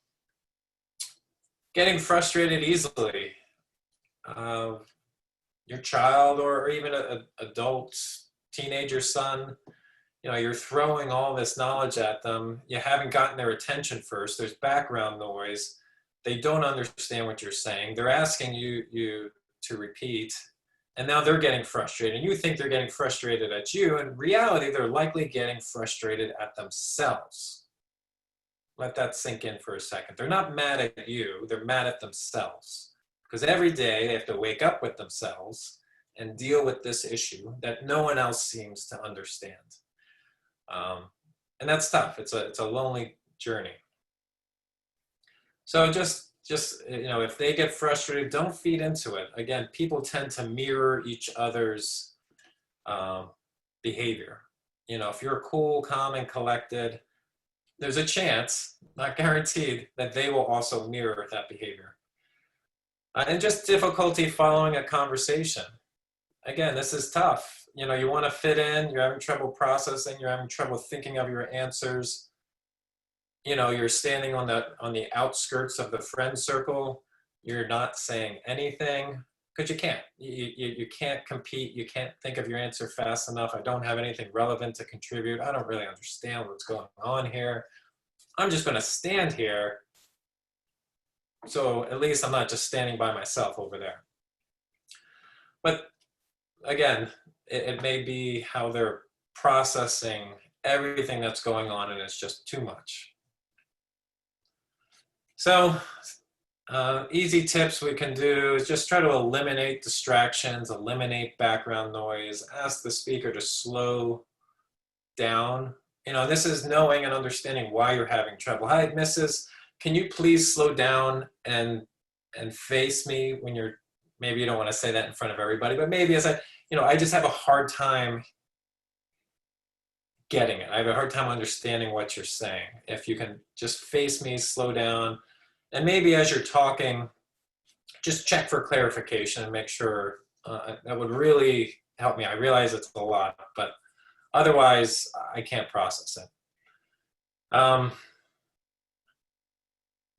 Getting frustrated easily. Your child or even an adult, teenager son, you know, you're throwing all this knowledge at them. You haven't gotten their attention first. There's background noise. They don't understand what you're saying. They're asking you to repeat, and now they're getting frustrated. And you think they're getting frustrated at you. In reality, they're likely getting frustrated at themselves. Let that sink in for a second. They're not mad at you. They're mad at themselves. Because every day they have to wake up with themselves and deal with this issue that no one else seems to understand. And that's tough. It's a lonely journey. So just you know, if they get frustrated, don't feed into it. Again, people tend to mirror each other's behavior. You know, if you're cool, calm, and collected, there's a chance, not guaranteed, that they will also mirror that behavior. And just difficulty following a conversation. Again, this is tough. You know, you want to fit in, you're having trouble processing, you're having trouble thinking of your answers. You know, you're standing on the outskirts of the friend circle. You're not saying anything because you can't. You can't compete. You can't think of your answer fast enough. I don't have anything relevant to contribute. I don't really understand what's going on here. I'm just going to stand here. So at least I'm not just standing by myself over there. But again, it may be how they're processing everything that's going on, and it's just too much. So easy tips we can do is just try to eliminate distractions, eliminate background noise, ask the speaker to slow down. This is knowing and understanding why you're having trouble. Hi, Mrs. Can you please slow down and face me when you're, maybe you don't want to say that in front of everybody, but maybe as I just have a hard time getting it. I have a hard time understanding what you're saying. If you can just face me, slow down, and maybe as you're talking, just check for clarification and make sure. That would really help me. I realize it's a lot, but otherwise I can't process it. And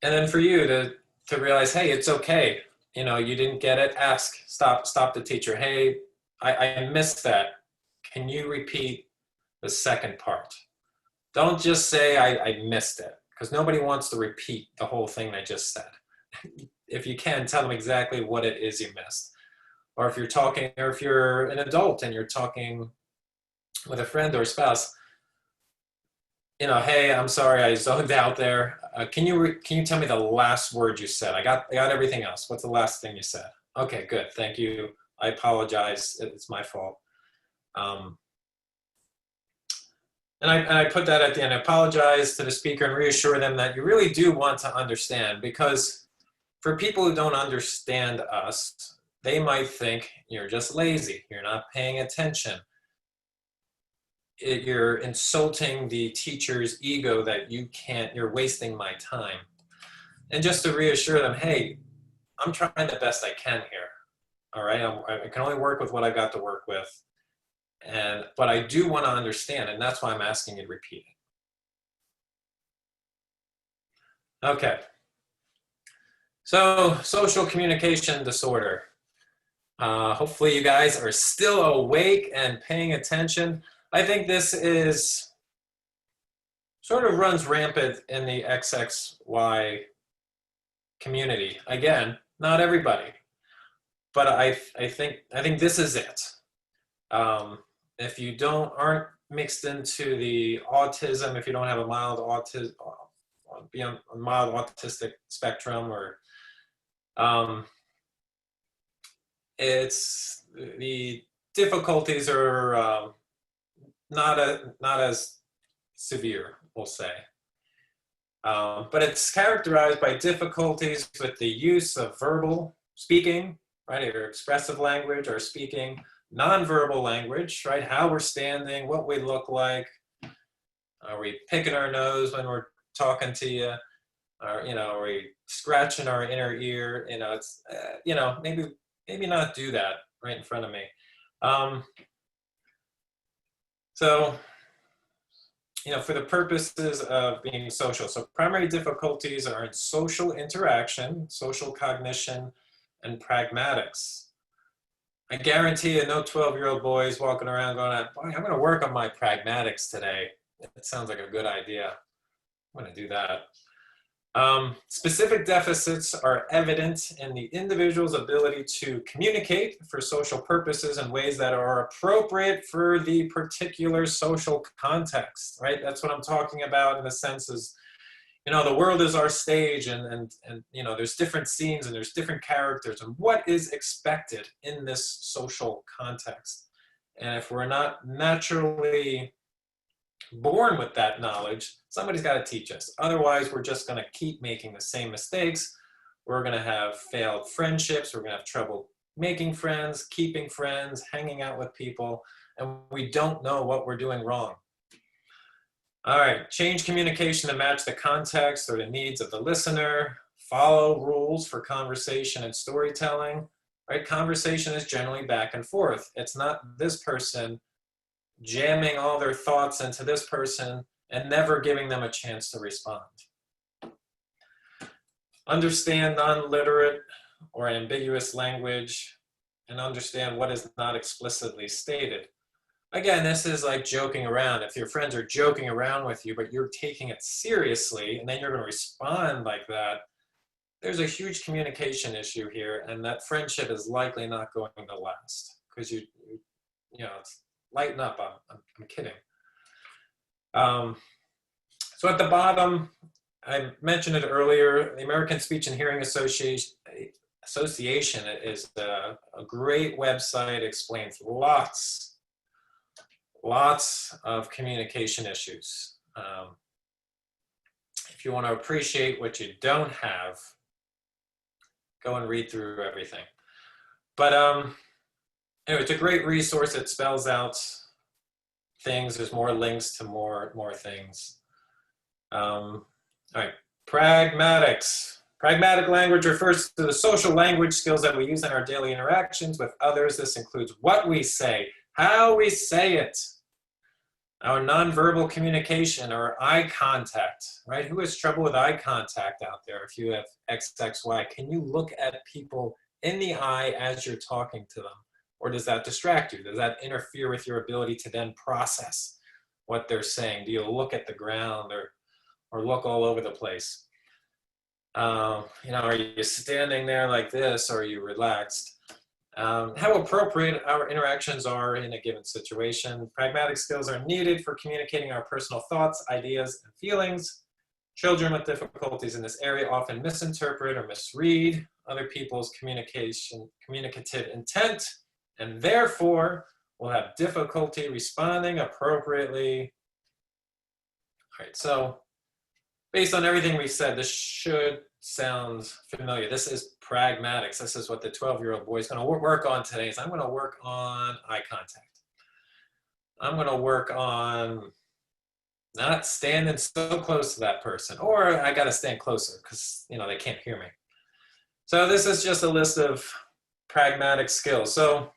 then for you to realize, hey, it's okay. You didn't get it, ask, stop the teacher. Hey, I missed that. Can you repeat the second part? Don't just say I missed it, because nobody wants to repeat the whole thing they just said. If you can, tell them exactly what it is you missed. Or if you're talking, or if you're an adult and you're talking with a friend or a spouse, hey, I'm sorry, I zoned out there. Can you tell me the last word you said? I got everything else. What's the last thing you said? Okay, good, thank you. I apologize, it's my fault. And I put that at the end. I apologize to the speaker and reassure them that you really do want to understand, because for people who don't understand us, they might think you're just lazy, you're not paying attention. You're insulting the teacher's ego that you're wasting my time. And just to reassure them, hey, I'm trying the best I can here. All right, I can only work with what I got to work with. But I do want to understand, and that's why I'm asking you to repeat it. Okay. So, social communication disorder. Hopefully you guys are still awake and paying attention. I think this is sort of runs rampant in the XXY community. Again, not everybody, but I think this is it. If you aren't mixed into the autism, if you don't have a mild autistic spectrum, or it's the difficulties are not as severe, we'll say. But it's characterized by difficulties with the use of verbal speaking, right, either expressive language or speaking, nonverbal language, right, how we're standing, what we look like, are we picking our nose when we're talking to you, or, are we scratching our inner ear, it's, maybe not do that right in front of me. So, for the purposes of being social, so primary difficulties are in social interaction, social cognition, and pragmatics. I guarantee you no 12-year-old boys walking around going, boy, I'm going to work on my pragmatics today. It sounds like a good idea. I'm going to do that. Specific deficits are evident in the individual's ability to communicate for social purposes in ways that are appropriate for the particular social context, right? That's what I'm talking about, in the sense is, the world is our stage, and there's different scenes and there's different characters, and what is expected in this social context. And if we're not naturally born with that knowledge, somebody's got to teach us. Otherwise, we're just going to keep making the same mistakes. We're going to have failed friendships. We're going to have trouble making friends, keeping friends, hanging out with people, and we don't know what we're doing wrong. All right, change communication to match the context or the needs of the listener. Follow rules for conversation and storytelling. Right, conversation is generally back and forth. It's not this person jamming all their thoughts into this person and never giving them a chance to respond. Understand non-literate or ambiguous language and understand what is not explicitly stated. again, this is like joking around. If your friends are joking around with you, but you're taking it seriously, and then you're going to respond like that, there's a huge communication issue here, and that friendship is likely not going to last because you know, it's, lighten up. I'm kidding. So at the bottom, I mentioned it earlier, the American Speech and Hearing Association is a great website, explains lots of communication issues. If you want to appreciate what you don't have, go and read through everything. But anyway, it's a great resource. It spells out things. There's more links to more things. All right, pragmatics. Pragmatic language refers to the social language skills that we use in our daily interactions with others. This includes what we say, how we say it, our nonverbal communication, or eye contact, right? Who has trouble with eye contact out there? If you have XXY, can you look at people in the eye as you're talking to them? Or does that distract you? Does that interfere with your ability to then process what they're saying? Do you look at the ground or look all over the place? You know, are you standing there like this, or are you relaxed? How appropriate our interactions are in a given situation. Pragmatic skills are needed for communicating our personal thoughts, ideas, and feelings. Children with difficulties in this area often misinterpret or misread other people's communicative intent, and therefore will have difficulty responding appropriately. All right, so based on everything we've said, this should sound familiar. This is pragmatics. This is what the 12-year-old boy is going to work on today. Is I'm going to work on eye contact. I'm going to work on not standing so close to that person, or I got to stand closer because, you know, they can't hear me. So this is just a list of pragmatic skills. So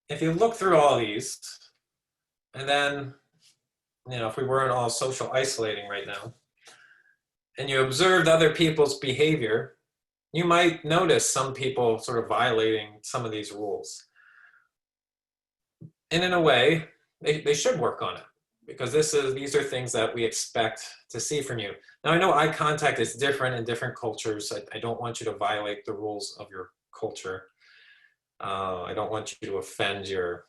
if you look through all these, and then, you know, if we weren't all social isolating right now, and you observed other people's behavior, you might notice some people sort of violating some of these rules. And in a way, they should work on it, because these are things that we expect to see from you. Now, I know eye contact is different in different cultures. I don't want you to violate the rules of your culture. I don't want you to offend your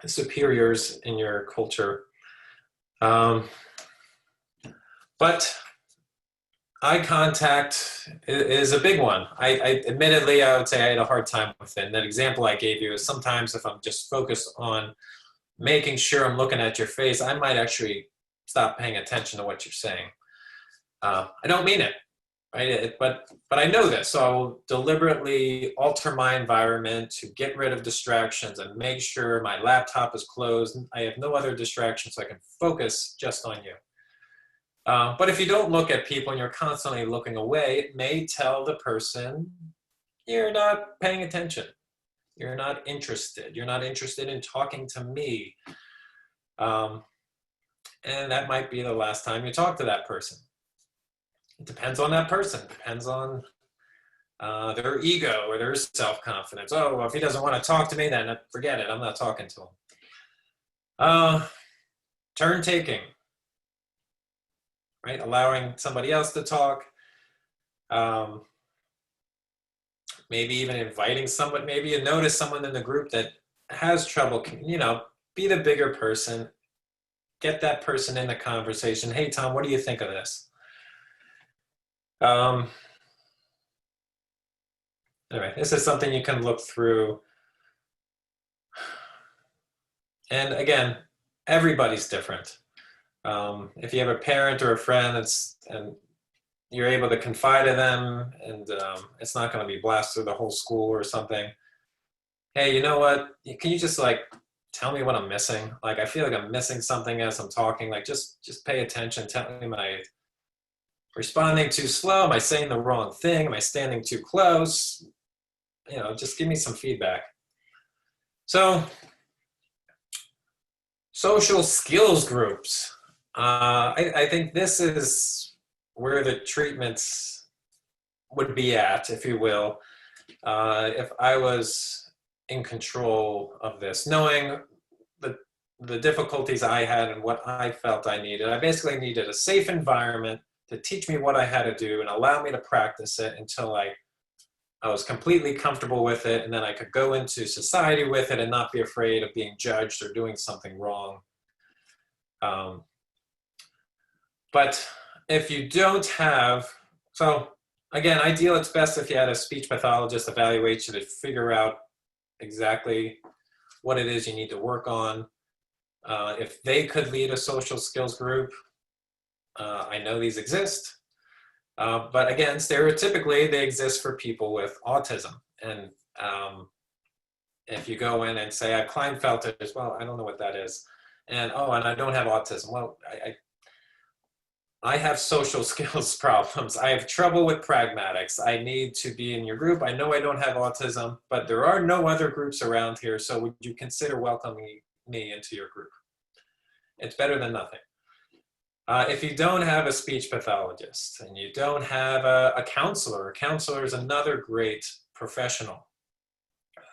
superiors in your culture. But eye contact is a big one. Admittedly, I would say I had a hard time with it. And that example I gave you is sometimes if I'm just focused on making sure I'm looking at your face, I might actually stop paying attention to what you're saying. I don't mean it, right? But I know this, so I will deliberately alter my environment to get rid of distractions and make sure my laptop is closed. I have no other distractions, so I can focus just on you. But if you don't look at people and you're constantly looking away, it may tell the person you're not paying attention. You're not interested. You're not interested in talking to me. And that might be the last time you talk to that person. It depends on that person. It depends on their ego or their self-confidence. Oh, well, if he doesn't want to talk to me, then forget it. I'm not talking to him. Turn taking. Right, allowing somebody else to talk, maybe even inviting someone. Maybe you notice someone in the group that has trouble, you know, be the bigger person, get that person in the conversation. Hey, Tom, what do you think of this? Anyway, this is something you can look through. And again, everybody's different. If you have a parent or a friend and you're able to confide in them, and it's not going to be blasted through the whole school or something. Hey, you know what? Can you just like tell me what I'm missing? Like, I feel like I'm missing something as I'm talking. Like, just pay attention. Tell me, am I responding too slow? Am I saying the wrong thing? Am I standing too close? You know, just give me some feedback. So, social skills groups. I think this is where the treatments would be at, if you will. if I was in control of this, knowing the difficulties I had and what I felt I needed. I basically needed a safe environment to teach me what I had to do and allow me to practice it until I was completely comfortable with it, and then I could go into society with it and not be afraid of being judged or doing something wrong. But if you don't have, so again, ideal, it's best if you had a speech pathologist evaluate you to figure out exactly what it is you need to work on. If they could lead a social skills group, I know these exist. But again, stereotypically, they exist for people with autism. And if you go in and say, I have Klinefelter's, well, I don't know what that is. And, oh, and I don't have autism. Well, I have social skills problems. I have trouble with pragmatics. I need to be in your group. I know I don't have autism, but there are no other groups around here. So would you consider welcoming me into your group? It's better than nothing. If you don't have a speech pathologist and you don't have a counselor is another great professional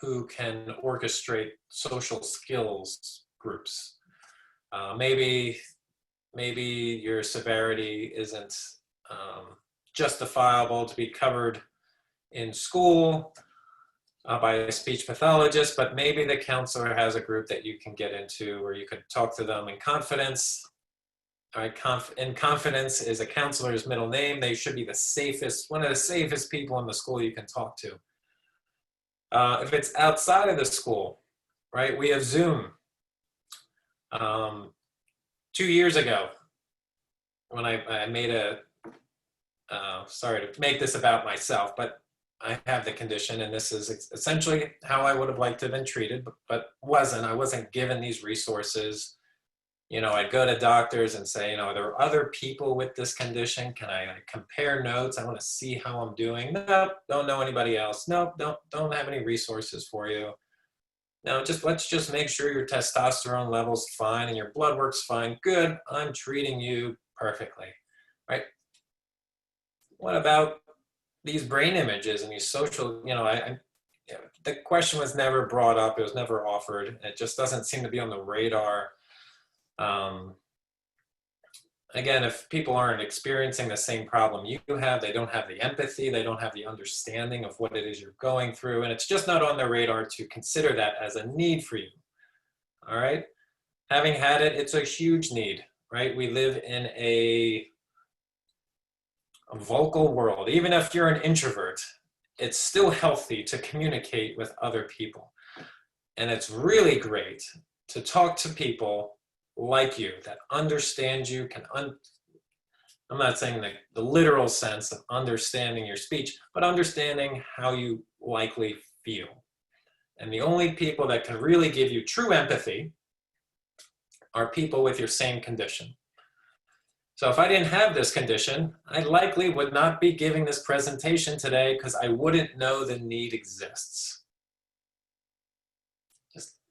who can orchestrate social skills groups. Maybe your severity isn't justifiable to be covered in school by a speech pathologist, but maybe the counselor has a group that you can get into where you could talk to them in confidence. All right, in confidence is a counselor's middle name. They should be the safest, one of the safest people in the school you can talk to. If it's outside of the school, right, we have Zoom. 2 years ago, when I made sorry to make this about myself, but I have the condition, and this is essentially how I would have liked to have been treated, but wasn't. I wasn't given these resources. You know, I'd go to doctors and say, you know, are there other people with this condition? Can I compare notes? I want to see how I'm doing. Nope, don't know anybody else. Nope, don't have any resources for you. No, let's just make sure your testosterone level's fine and your blood work's fine. Good, I'm treating you perfectly, right? What about these brain images and these social, you know, the question was never brought up. It was never offered. It just doesn't seem to be on the radar. Again, if people aren't experiencing the same problem you have, they don't have the empathy, they don't have the understanding of what it is you're going through, and it's just not on their radar to consider that as a need for you. All right? Having had it, it's a huge need, right? We live in a vocal world. Even if you're an introvert, it's still healthy to communicate with other people. And it's really great to talk to people like you, that understand you, I'm not saying the literal sense of understanding your speech, but understanding how you likely feel. And the only people that can really give you true empathy are people with your same condition. So if I didn't have this condition, I likely would not be giving this presentation today because I wouldn't know the need exists.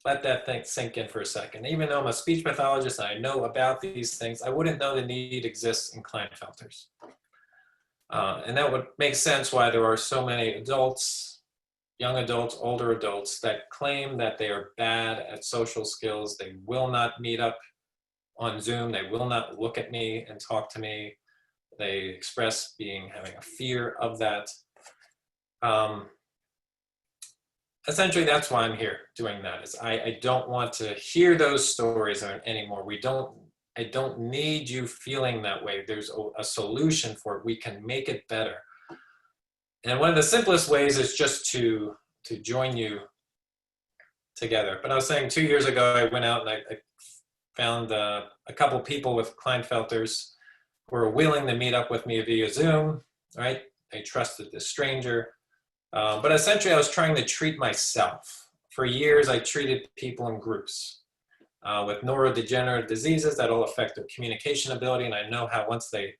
Let that thing sink in for a second. Even though I'm a speech pathologist and I know about these things, I wouldn't know the need exists in Klinefelter's. And that would make sense why there are so many adults, young adults, older adults that claim that they are bad at social skills. They will not meet up on Zoom. They will not look at me and talk to me. They express having a fear of that. Essentially, that's why I'm here doing that. Is I don't want to hear those stories anymore. I don't need you feeling that way. There's a solution for it. We can make it better. And one of the simplest ways is just to join you together. But I was saying 2 years ago, I went out and I found a couple people with Klinefelter's who were willing to meet up with me via Zoom, right? They trusted this stranger. But essentially, I was trying to treat myself. For years, I treated people in groups with neurodegenerative diseases that all affect their communication ability. And I know how once they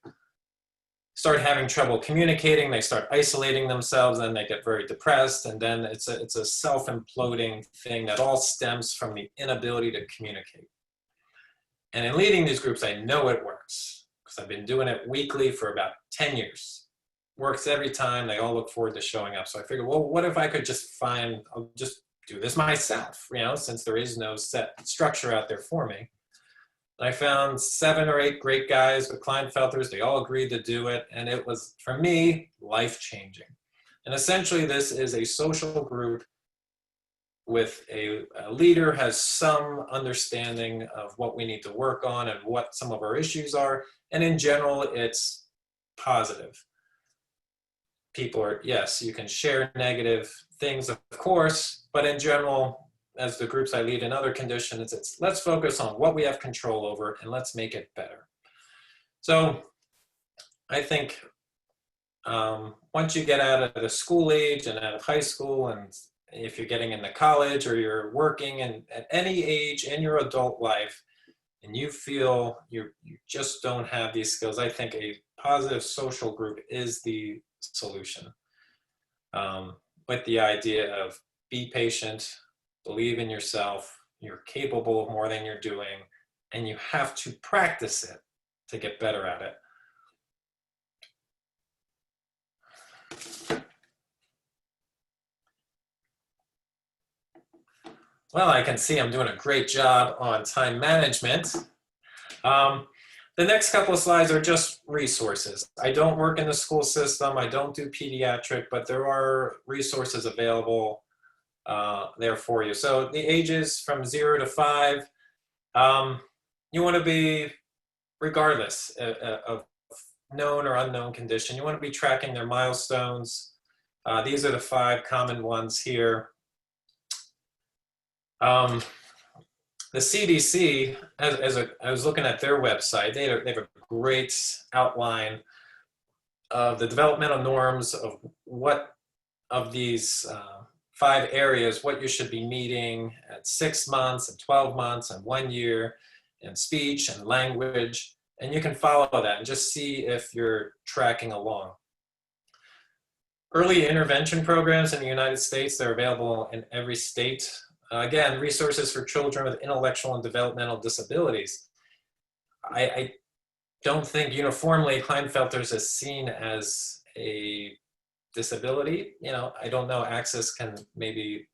start having trouble communicating, they start isolating themselves, and they get very depressed. And then it's a self-imploding thing that all stems from the inability to communicate. And in leading these groups, I know it works because I've been doing it weekly for about 10 years. works every time. They all look forward to showing up. So I figured, well, what if I could just I'll just do this myself, since there is no set structure out there for me. I found 7 or 8 great guys with Klinefelters. They all agreed to do it. And it was, for me, life-changing. And essentially, this is a social group with a leader has some understanding of what we need to work on and what some of our issues are. And in general, it's positive. People are, yes, you can share negative things, of course, but in general, as the groups I lead in other conditions, it's let's focus on what we have control over and let's make it better. So I think once you get out of the school age and out of high school, and if you're getting into college or you're working and at any age in your adult life, and you feel you just don't have these skills, I think a positive social group is the solution. With the idea of be patient, believe in yourself, you're capable of more than you're doing, and you have to practice it to get better at it. Well, I can see I'm doing a great job on time management. The next couple of slides are just resources. I don't work in the school system. I don't do pediatric, but there are resources available there for you. So the ages from 0 to 5, you want to be, regardless of known or unknown condition, you want to be tracking their milestones. These are the 5 common ones here. The CDC, I was looking at their website, they have a great outline of the developmental norms of what of these 5 areas, what you should be meeting at 6 months and 12 months and 1 year, and speech and language. And you can follow that and just see if you're tracking along. Early intervention programs in the United States, they're available in every state. Again, resources for children with intellectual and developmental disabilities. I don't think uniformly Klinefelter's is seen as a disability. I don't know, Access can maybe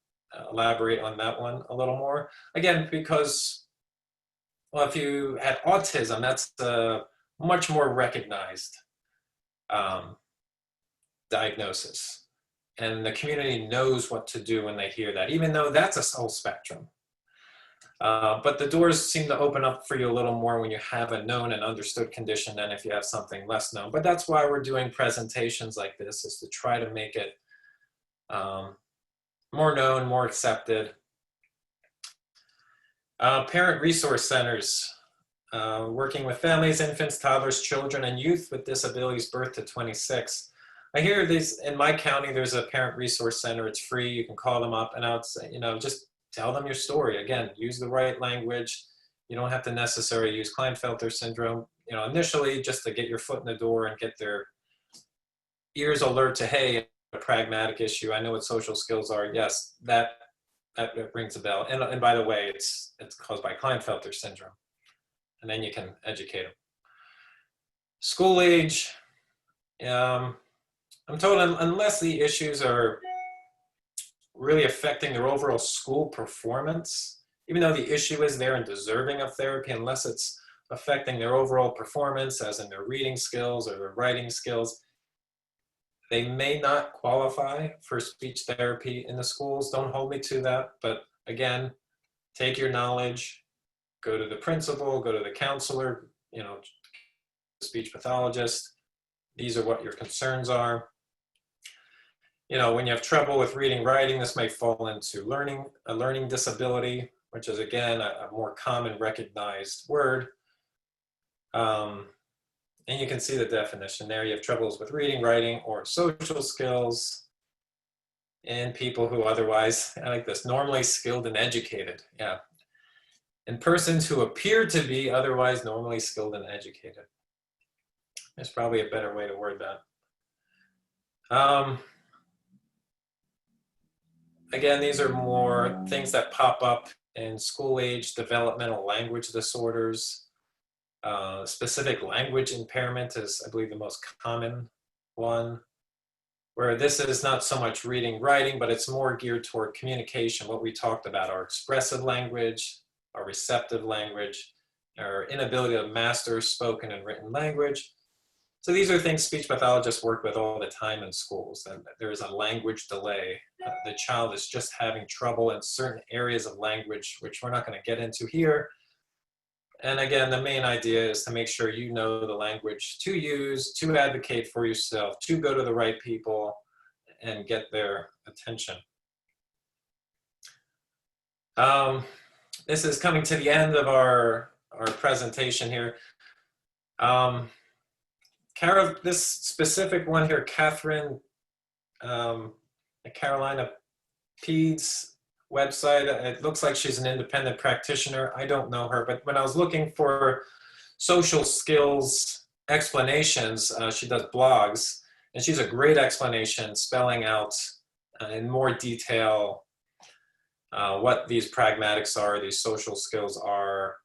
elaborate on that one a little more. Again, because, well, if you had autism, that's a much more recognized diagnosis. And the community knows what to do when they hear that, even though that's a whole spectrum. But the doors seem to open up for you a little more when you have a known and understood condition than if you have something less known. But that's why we're doing presentations like this, is to try to make it more known, more accepted. Parent resource centers, working with families, infants, toddlers, children, and youth with disabilities birth to 26. I hear these in my county, there's a parent resource center. It's free. You can call them up and I'll say, just tell them your story. Again, use the right language. You don't have to necessarily use Klinefelter syndrome, initially just to get your foot in the door and get their ears alert to, hey, a pragmatic issue. I know what social skills are. Yes, that rings a bell. And by the way, it's caused by Klinefelter syndrome. And then you can educate them. School age. I'm told unless the issues are really affecting their overall school performance, even though the issue is there and deserving of therapy, unless it's affecting their overall performance, as in their reading skills or their writing skills, they may not qualify for speech therapy in the schools. Don't hold me to that. But again, take your knowledge, go to the principal, go to the counselor, the speech pathologist. These are what your concerns are. When you have trouble with reading, writing, this may fall into a learning disability, which is, again, a more common recognized word. And you can see the definition there. You have troubles with reading, writing, or social skills in people who otherwise, I like this, normally skilled and educated. Yeah. In persons who appear to be otherwise normally skilled and educated. There's probably a better way to word that. Again, these are more things that pop up in school age developmental language disorders. Specific language impairment is, I believe, the most common one. where this is not so much reading, writing, but it's more geared toward communication, what we talked about, our expressive language, our receptive language, our inability to master spoken and written language. So these are things speech pathologists work with all the time in schools, and there is a language delay. The child is just having trouble in certain areas of language, which we're not going to get into here. And again, the main idea is to make sure you know the language to use, to advocate for yourself, to go to the right people and get their attention. This is coming to the end of our presentation here. Carol, this specific one here, Catherine, Carolina Peds website, it looks like she's an independent practitioner. I don't know her, but when I was looking for social skills explanations, she does blogs, and she's a great explanation, spelling out in more detail what these pragmatics are, these social skills are,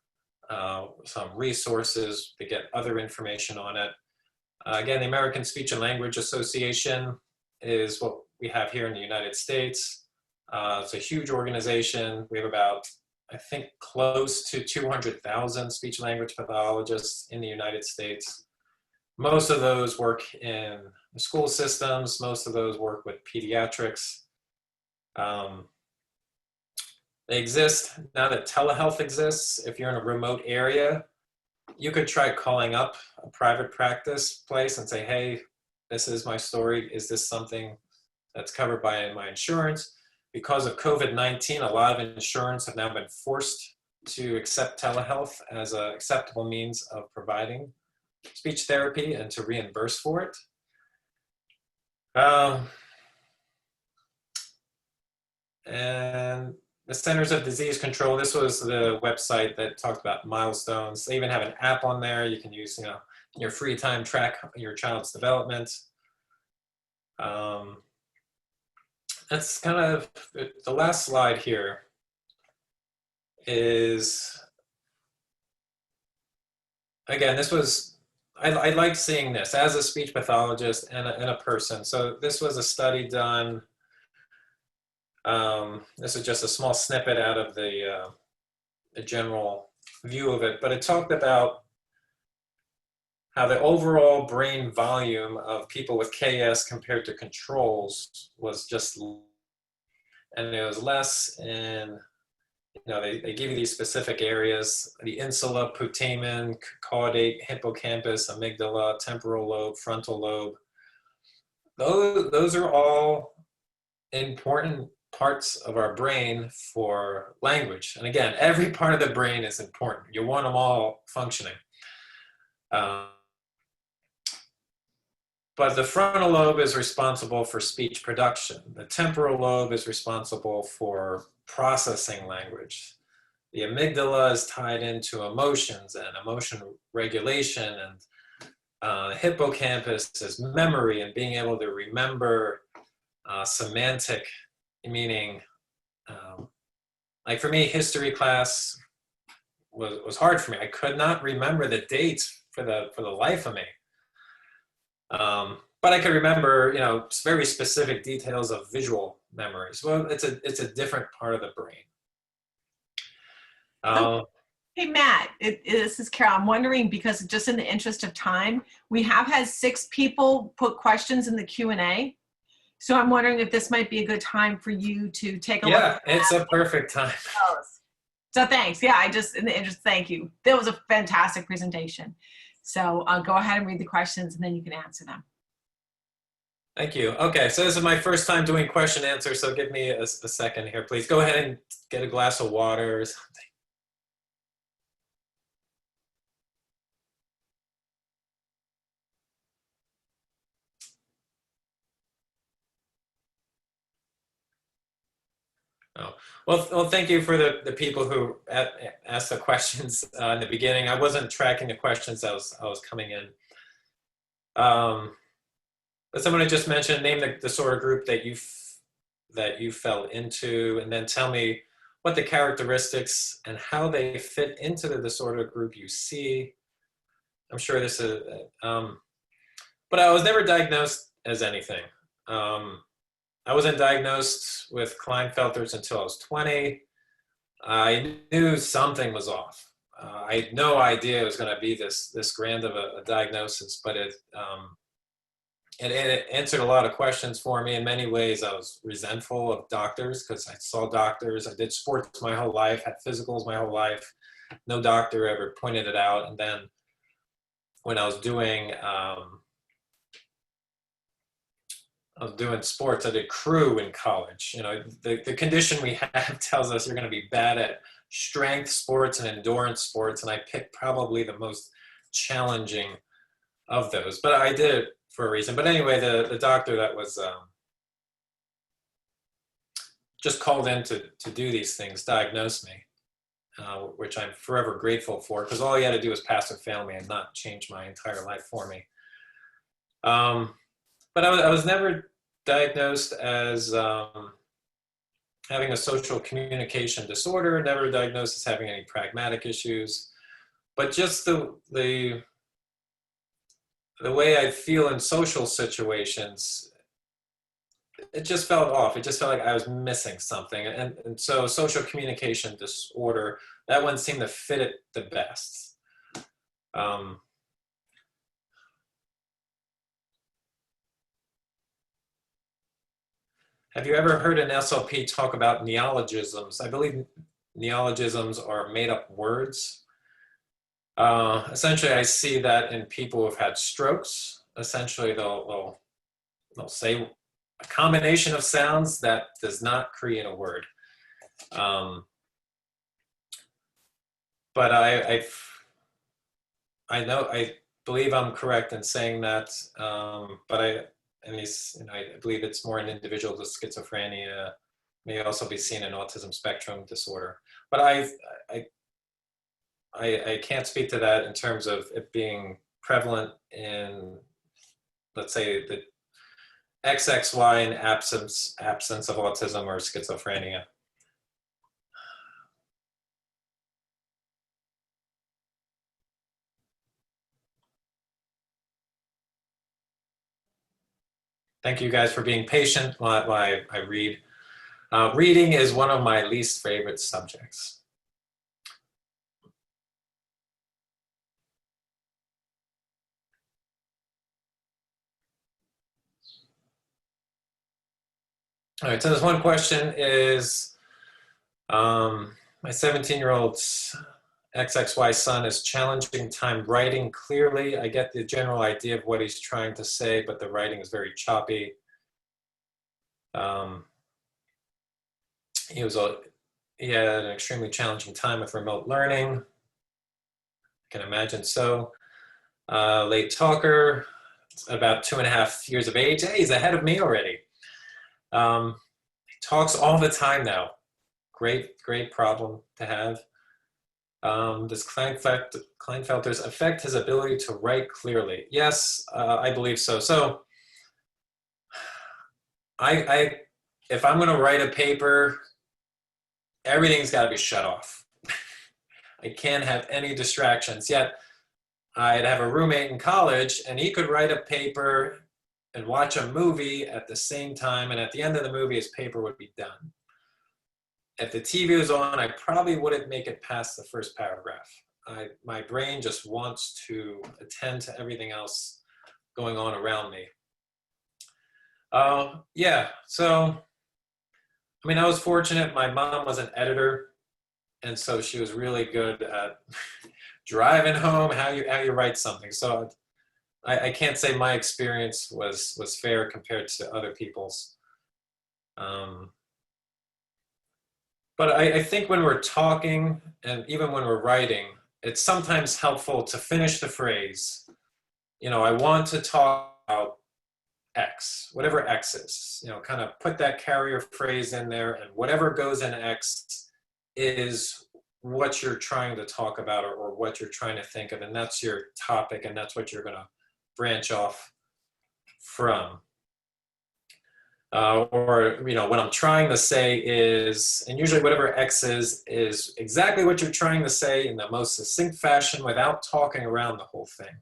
some resources to get other information on it. Again, the American Speech and Language Association is what we have here in the United States. It's a huge organization. We have about, I think, close to 200,000 speech language pathologists in the United States. Most of those work in the school systems. Most of those work with pediatrics. They exist now that telehealth exists. If you're in a remote area, you could try calling up a private practice place and say, hey, this is my story. Is this something that's covered by my insurance? Because of COVID-19, a lot of insurance have now been forced to accept telehealth as an acceptable means of providing speech therapy and to reimburse for it. And the Centers of Disease Control, this was the website that talked about milestones. They even have an app on there you can use, in your free time, track your child's development. That's kind of the last slide here is, again, this was, I liked seeing this as a speech pathologist and a person. So this was a study done. This is just a small snippet out of the general view of it, but it talked about how the overall brain volume of people with KS compared to controls was just, and it was less in, they give you these specific areas, the insula, putamen, caudate, hippocampus, amygdala, temporal lobe, frontal lobe. Those are all important parts of our brain for language. And again, every part of the brain is important. You want them all functioning. But the frontal lobe is responsible for speech production. The temporal lobe is responsible for processing language. The amygdala is tied into emotions and emotion regulation, and hippocampus is memory and being able to remember semantic meaning. Like for me, history class was hard for me. I could not remember the dates for the life of me. But I could remember, very specific details of visual memories. Well, it's a different part of the brain. Hey, Matt, this is Carol. I'm wondering, because just in the interest of time, we have had 6 people put questions in the Q&A. So I'm wondering if this might be a good time for you to take a look. Yeah, it's a perfect time. So thanks. Yeah, in the interest, thank you. That was a fantastic presentation. So I'll go ahead and read the questions and then you can answer them. Thank you. Okay, so this is my first time doing question answer, so give me a second here, please. Go ahead and get a glass of water or something. Oh. Well, thank you for the people who asked the questions in the beginning. I wasn't tracking the questions as I was coming in. But someone had just mentioned, name the disorder group that you fell into, and then tell me what the characteristics and how they fit into the disorder group you see. I'm sure this is, but I was never diagnosed as anything. I wasn't diagnosed with Klinefelter's until I was 20. I knew something was off. I had no idea it was going to be this grand of a diagnosis, but it answered a lot of questions for me. In many ways, I was resentful of doctors because I saw doctors. I did sports my whole life, had physicals my whole life. No doctor ever pointed it out. And then when I was doing sports, I did crew in college. You know, the condition we have tells us you're going to be bad at strength sports and endurance sports, and I picked probably the most challenging of those. But I did it for a reason. But anyway, the doctor that was just called in to do these things diagnosed me, which I'm forever grateful for, because all he had to do was pass or fail me and not change my entire life for me. But I was never diagnosed as having a social communication disorder, never diagnosed as having any pragmatic issues, but just the way I feel in social situations, it just felt off. It just felt like I was missing something. And so social communication disorder, that one seemed to fit it the best. Have you ever heard an SLP talk about neologisms? I believe neologisms are made up words. Essentially, I see that in people who've had strokes. Essentially, they'll say a combination of sounds that does not create a word. But I believe I'm correct in saying that, but I believe it's more an individual with schizophrenia, may also be seen in autism spectrum disorder. But I can't speak to that in terms of it being prevalent in, let's say, the XXY in absence of autism or schizophrenia. Thank you guys for being patient while I read. Reading is one of my least favorite subjects. All right, so this one question is, my 17-year-old XXY son is challenging time writing clearly. I get the general idea of what he's trying to say, but the writing is very choppy. He had an extremely challenging time with remote learning. I can imagine so. Late talker, about 2.5 years of age. Hey, he's ahead of me already. He talks all the time now. Great problem to have. Does Klinefelter's affect his ability to write clearly? Yes, I believe so. So if I'm going to write a paper, everything's got to be shut off. I can't have any distractions. Yet I'd have a roommate in college and he could write a paper and watch a movie at the same time, and at the end of the movie his paper would be done. If the TV was on, I probably wouldn't make it past the first paragraph. My brain just wants to attend to everything else going on around me. Yeah, so, I mean, I was fortunate. My mom was an editor, and so she was really good at driving home how you write something. So I can't say my experience was fair compared to other people's. But I think when we're talking and even when we're writing, it's sometimes helpful to finish the phrase. You know, I want to talk about X, whatever X is, you know, kind of put that carrier phrase in there, and whatever goes in X is what you're trying to talk about or what you're trying to think of, and that's your topic, and that's what you're going to branch off from. Or, you know, what I'm trying to say is, and usually whatever X is exactly what you're trying to say in the most succinct fashion without talking around the whole thing.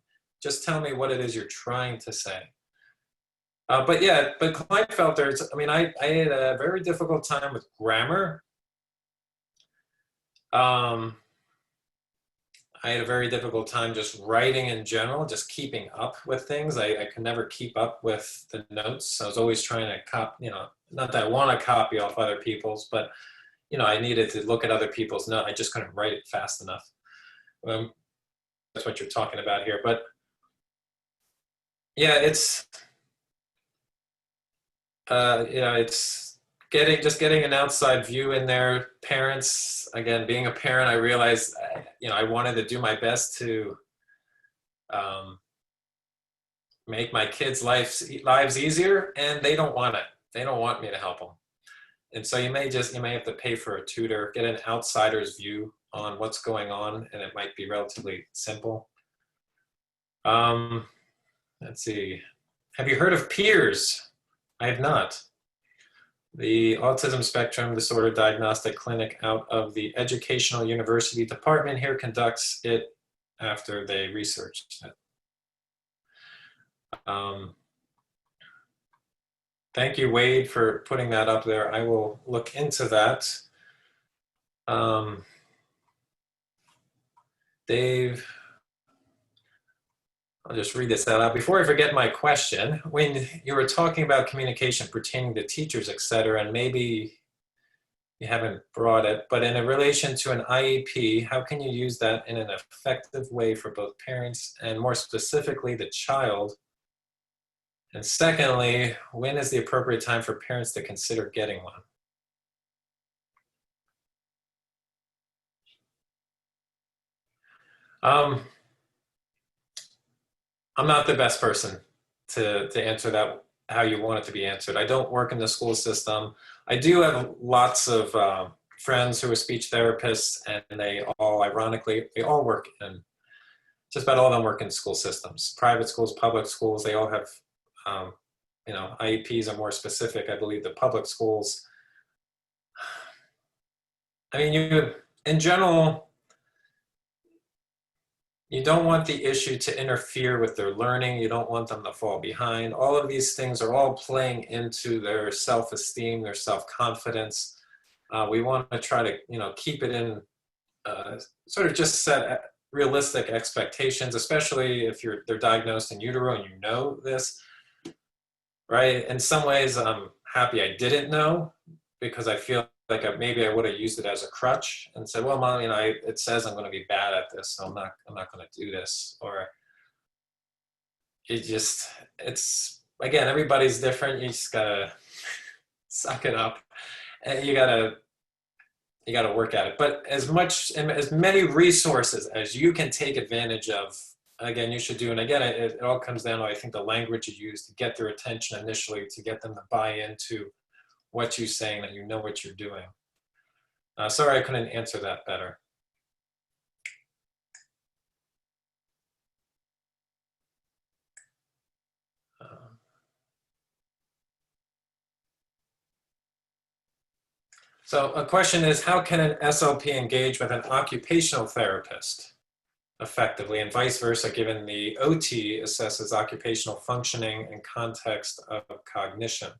Just tell me what it is you're trying to say. But yeah, but Kleinfelter, I mean, I had a very difficult time with grammar. I had a very difficult time just writing in general, just keeping up with things. I could never keep up with the notes. I was always trying to copy, not that I want to copy off other people's, but, I needed to look at other people's notes. I just couldn't write it fast enough. That's what you're talking about here. But yeah, it's, it's getting an outside view in there. Parents, again, being a parent, I realized, I wanted to do my best to make my kids' lives easier, and they don't want it. They don't want me to help them. And so you may have to pay for a tutor, get an outsider's view on what's going on, and it might be relatively simple. Let's see. Have you heard of PEERS? I have not. The Autism Spectrum Disorder Diagnostic Clinic out of the Educational University Department here conducts it after they researched it. Thank you, Wade, for putting that up there. I will look into that. Dave, I'll just read this out loud. Before I forget my question, when you were talking about communication pertaining to teachers, et cetera, and maybe you haven't brought it, but in relation to an IEP, how can you use that in an effective way for both parents and more specifically the child? And secondly, when is the appropriate time for parents to consider getting one? I'm not the best person to answer that how you want it to be answered. I don't work in the school system. I do have lots of friends who are speech therapists, and they all, ironically, they all work in, just about all of them work in school systems, private schools, public schools. They all have, IEPs are more specific. I believe the public schools, I mean, in general, you don't want the issue to interfere with their learning. You don't want them to fall behind. All of these things are all playing into their self-esteem, their self-confidence. We want to try to, keep it in, sort of just set realistic expectations, especially if they're diagnosed in utero and you know this, right? In some ways, I'm happy I didn't know, because I feel like maybe I would have used it as a crutch and said, well, Mom, it says I'm going to be bad at this, so I'm not going to do this. Or it's, again, everybody's different. You just gotta suck it up, and you gotta work at it. But as many resources as you can take advantage of, again, you should do. And again, it all comes down to, I think, the language you use to get their attention initially, to get them to buy into what you're saying, that you know what you're doing. Sorry, I couldn't answer that better. So a question is, how can an SLP engage with an occupational therapist effectively, and vice versa, given the OT assesses occupational functioning in context of cognition?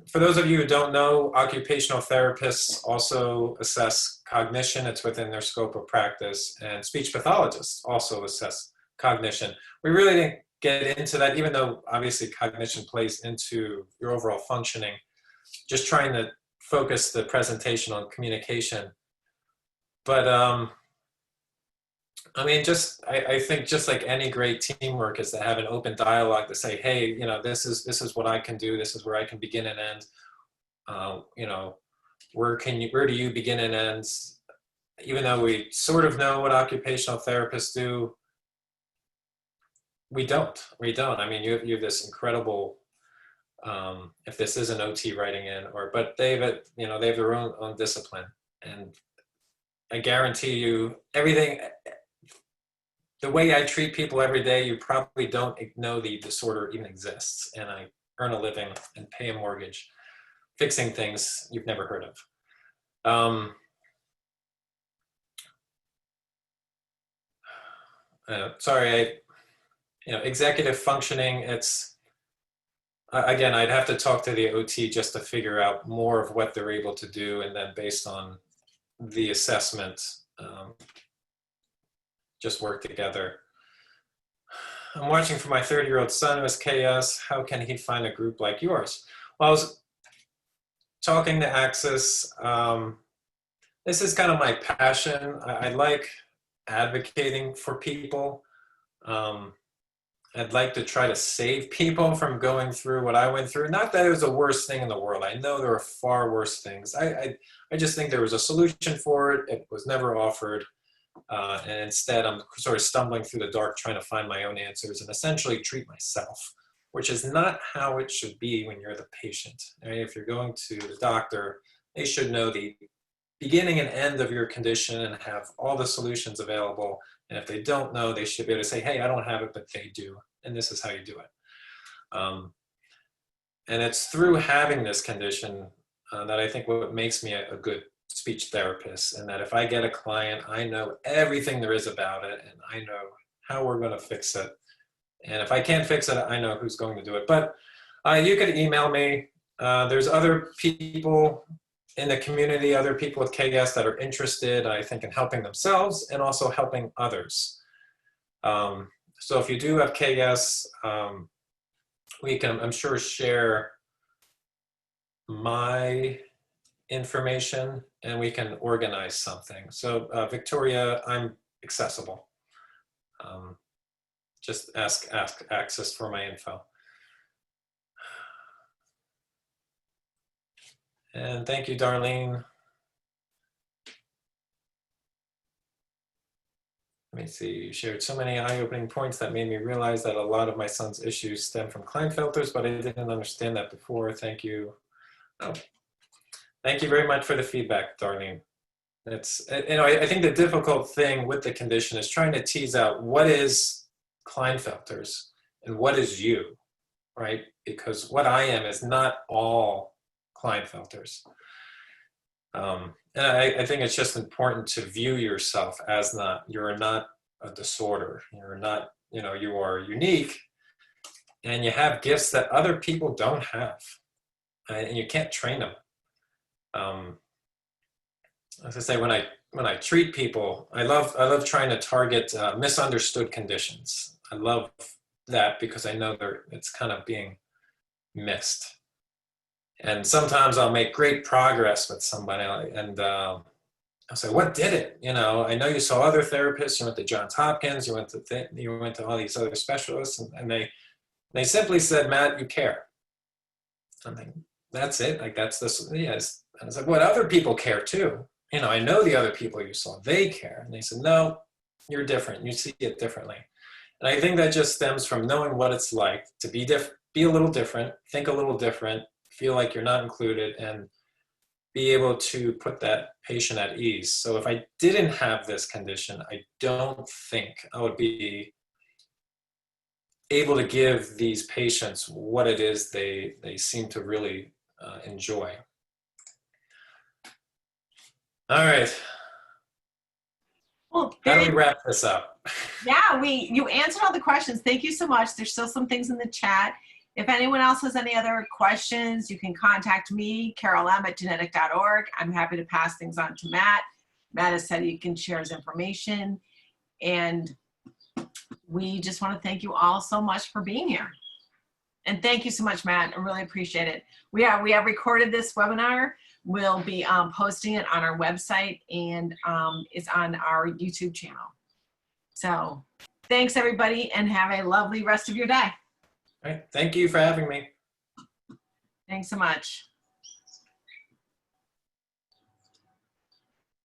For those of you who don't know, occupational therapists also assess cognition. It's within their scope of practice. And speech pathologists also assess cognition. We really didn't get into that, even though obviously cognition plays into your overall functioning. Just trying to focus the presentation on communication. But I mean, I think just like any great teamwork is to have an open dialogue to say, hey, this is what I can do. This is where I can begin and end. Where do you begin and end? Even though we sort of know what occupational therapists do, we don't. I mean, you have this incredible, if this is an OT writing in, but they have their own discipline. And I guarantee you, everything, the way I treat people every day, you probably don't know the disorder even exists. And I earn a living and pay a mortgage fixing things you've never heard of. Sorry, executive functioning, it's, again, I'd have to talk to the OT just to figure out more of what they're able to do, and then based on the assessment, just work together. I'm watching for my 30-year-old son who has KS. How can he find a group like yours? Well, I was talking to Access. This is kind of my passion. I like advocating for people. I'd like to try to save people from going through what I went through. Not that it was the worst thing in the world. I know there are far worse things. I just think there was a solution for it. It was never offered. And instead, I'm sort of stumbling through the dark trying to find my own answers and essentially treat myself, which is not how it should be when you're the patient. Right? If you're going to the doctor, they should know the beginning and end of your condition and have all the solutions available. And if they don't know, they should be able to say, hey, I don't have it, but they do. And this is how you do it. And it's through having this condition that I think what makes me a good speech therapist, and that if I get a client, I know everything there is about it, and I know how we're going to fix it. And if I can't fix it, I know who's going to do it. But you could email me. There's other people in the community, other people with KS that are interested, I think, in helping themselves and also helping others. So if you do have KS, we can, I'm sure, share my information and we can organize something. So Victoria, I'm accessible. Just ask Access for my info. And thank you, Darlene. Let me see, you shared so many eye-opening points that made me realize that a lot of my son's issues stem from Klinefelters, but I didn't understand that before. Thank you. Oh. Thank you very much for the feedback, Darlene. It's, I think the difficult thing with the condition is trying to tease out what is Klinefelters and what is you, right? Because what I am is not all Klinefelters. And I think it's just important to view yourself as not, you're not a disorder. You're not, you are unique and you have gifts that other people don't have, and you can't train them. As I say, when I treat people, I love trying to target misunderstood conditions. I love that because I know it's kind of being missed. And sometimes I'll make great progress with somebody, and I'll say, "What did it?" I know you saw other therapists. You went to Johns Hopkins. You went to all these other specialists, and they simply said, "Matt, you care." I'm like, "That's it. Like that's this." Yes. And it's like, "What other people care too?" I know the other people you saw, they care. And they said, "No, you're different. You see it differently." And I think that just stems from knowing what it's like to be a little different, think a little different, feel like you're not included, and be able to put that patient at ease. So if I didn't have this condition, I don't think I would be able to give these patients what it is they seem to really enjoy. All right. Well, how do we wrap this up? Yeah, you answered all the questions. Thank you so much. There's still some things in the chat. If anyone else has any other questions, you can contact me, carolm@genetic.org. I'm happy to pass things on to Matt. Matt has said he can share his information. And we just want to thank you all so much for being here. And thank you so much, Matt. I really appreciate it. We have recorded this webinar. We'll be posting it on our website, and it's on our YouTube channel. So thanks, everybody, and have a lovely rest of your day. All right. Thank you for having me. Thanks so much.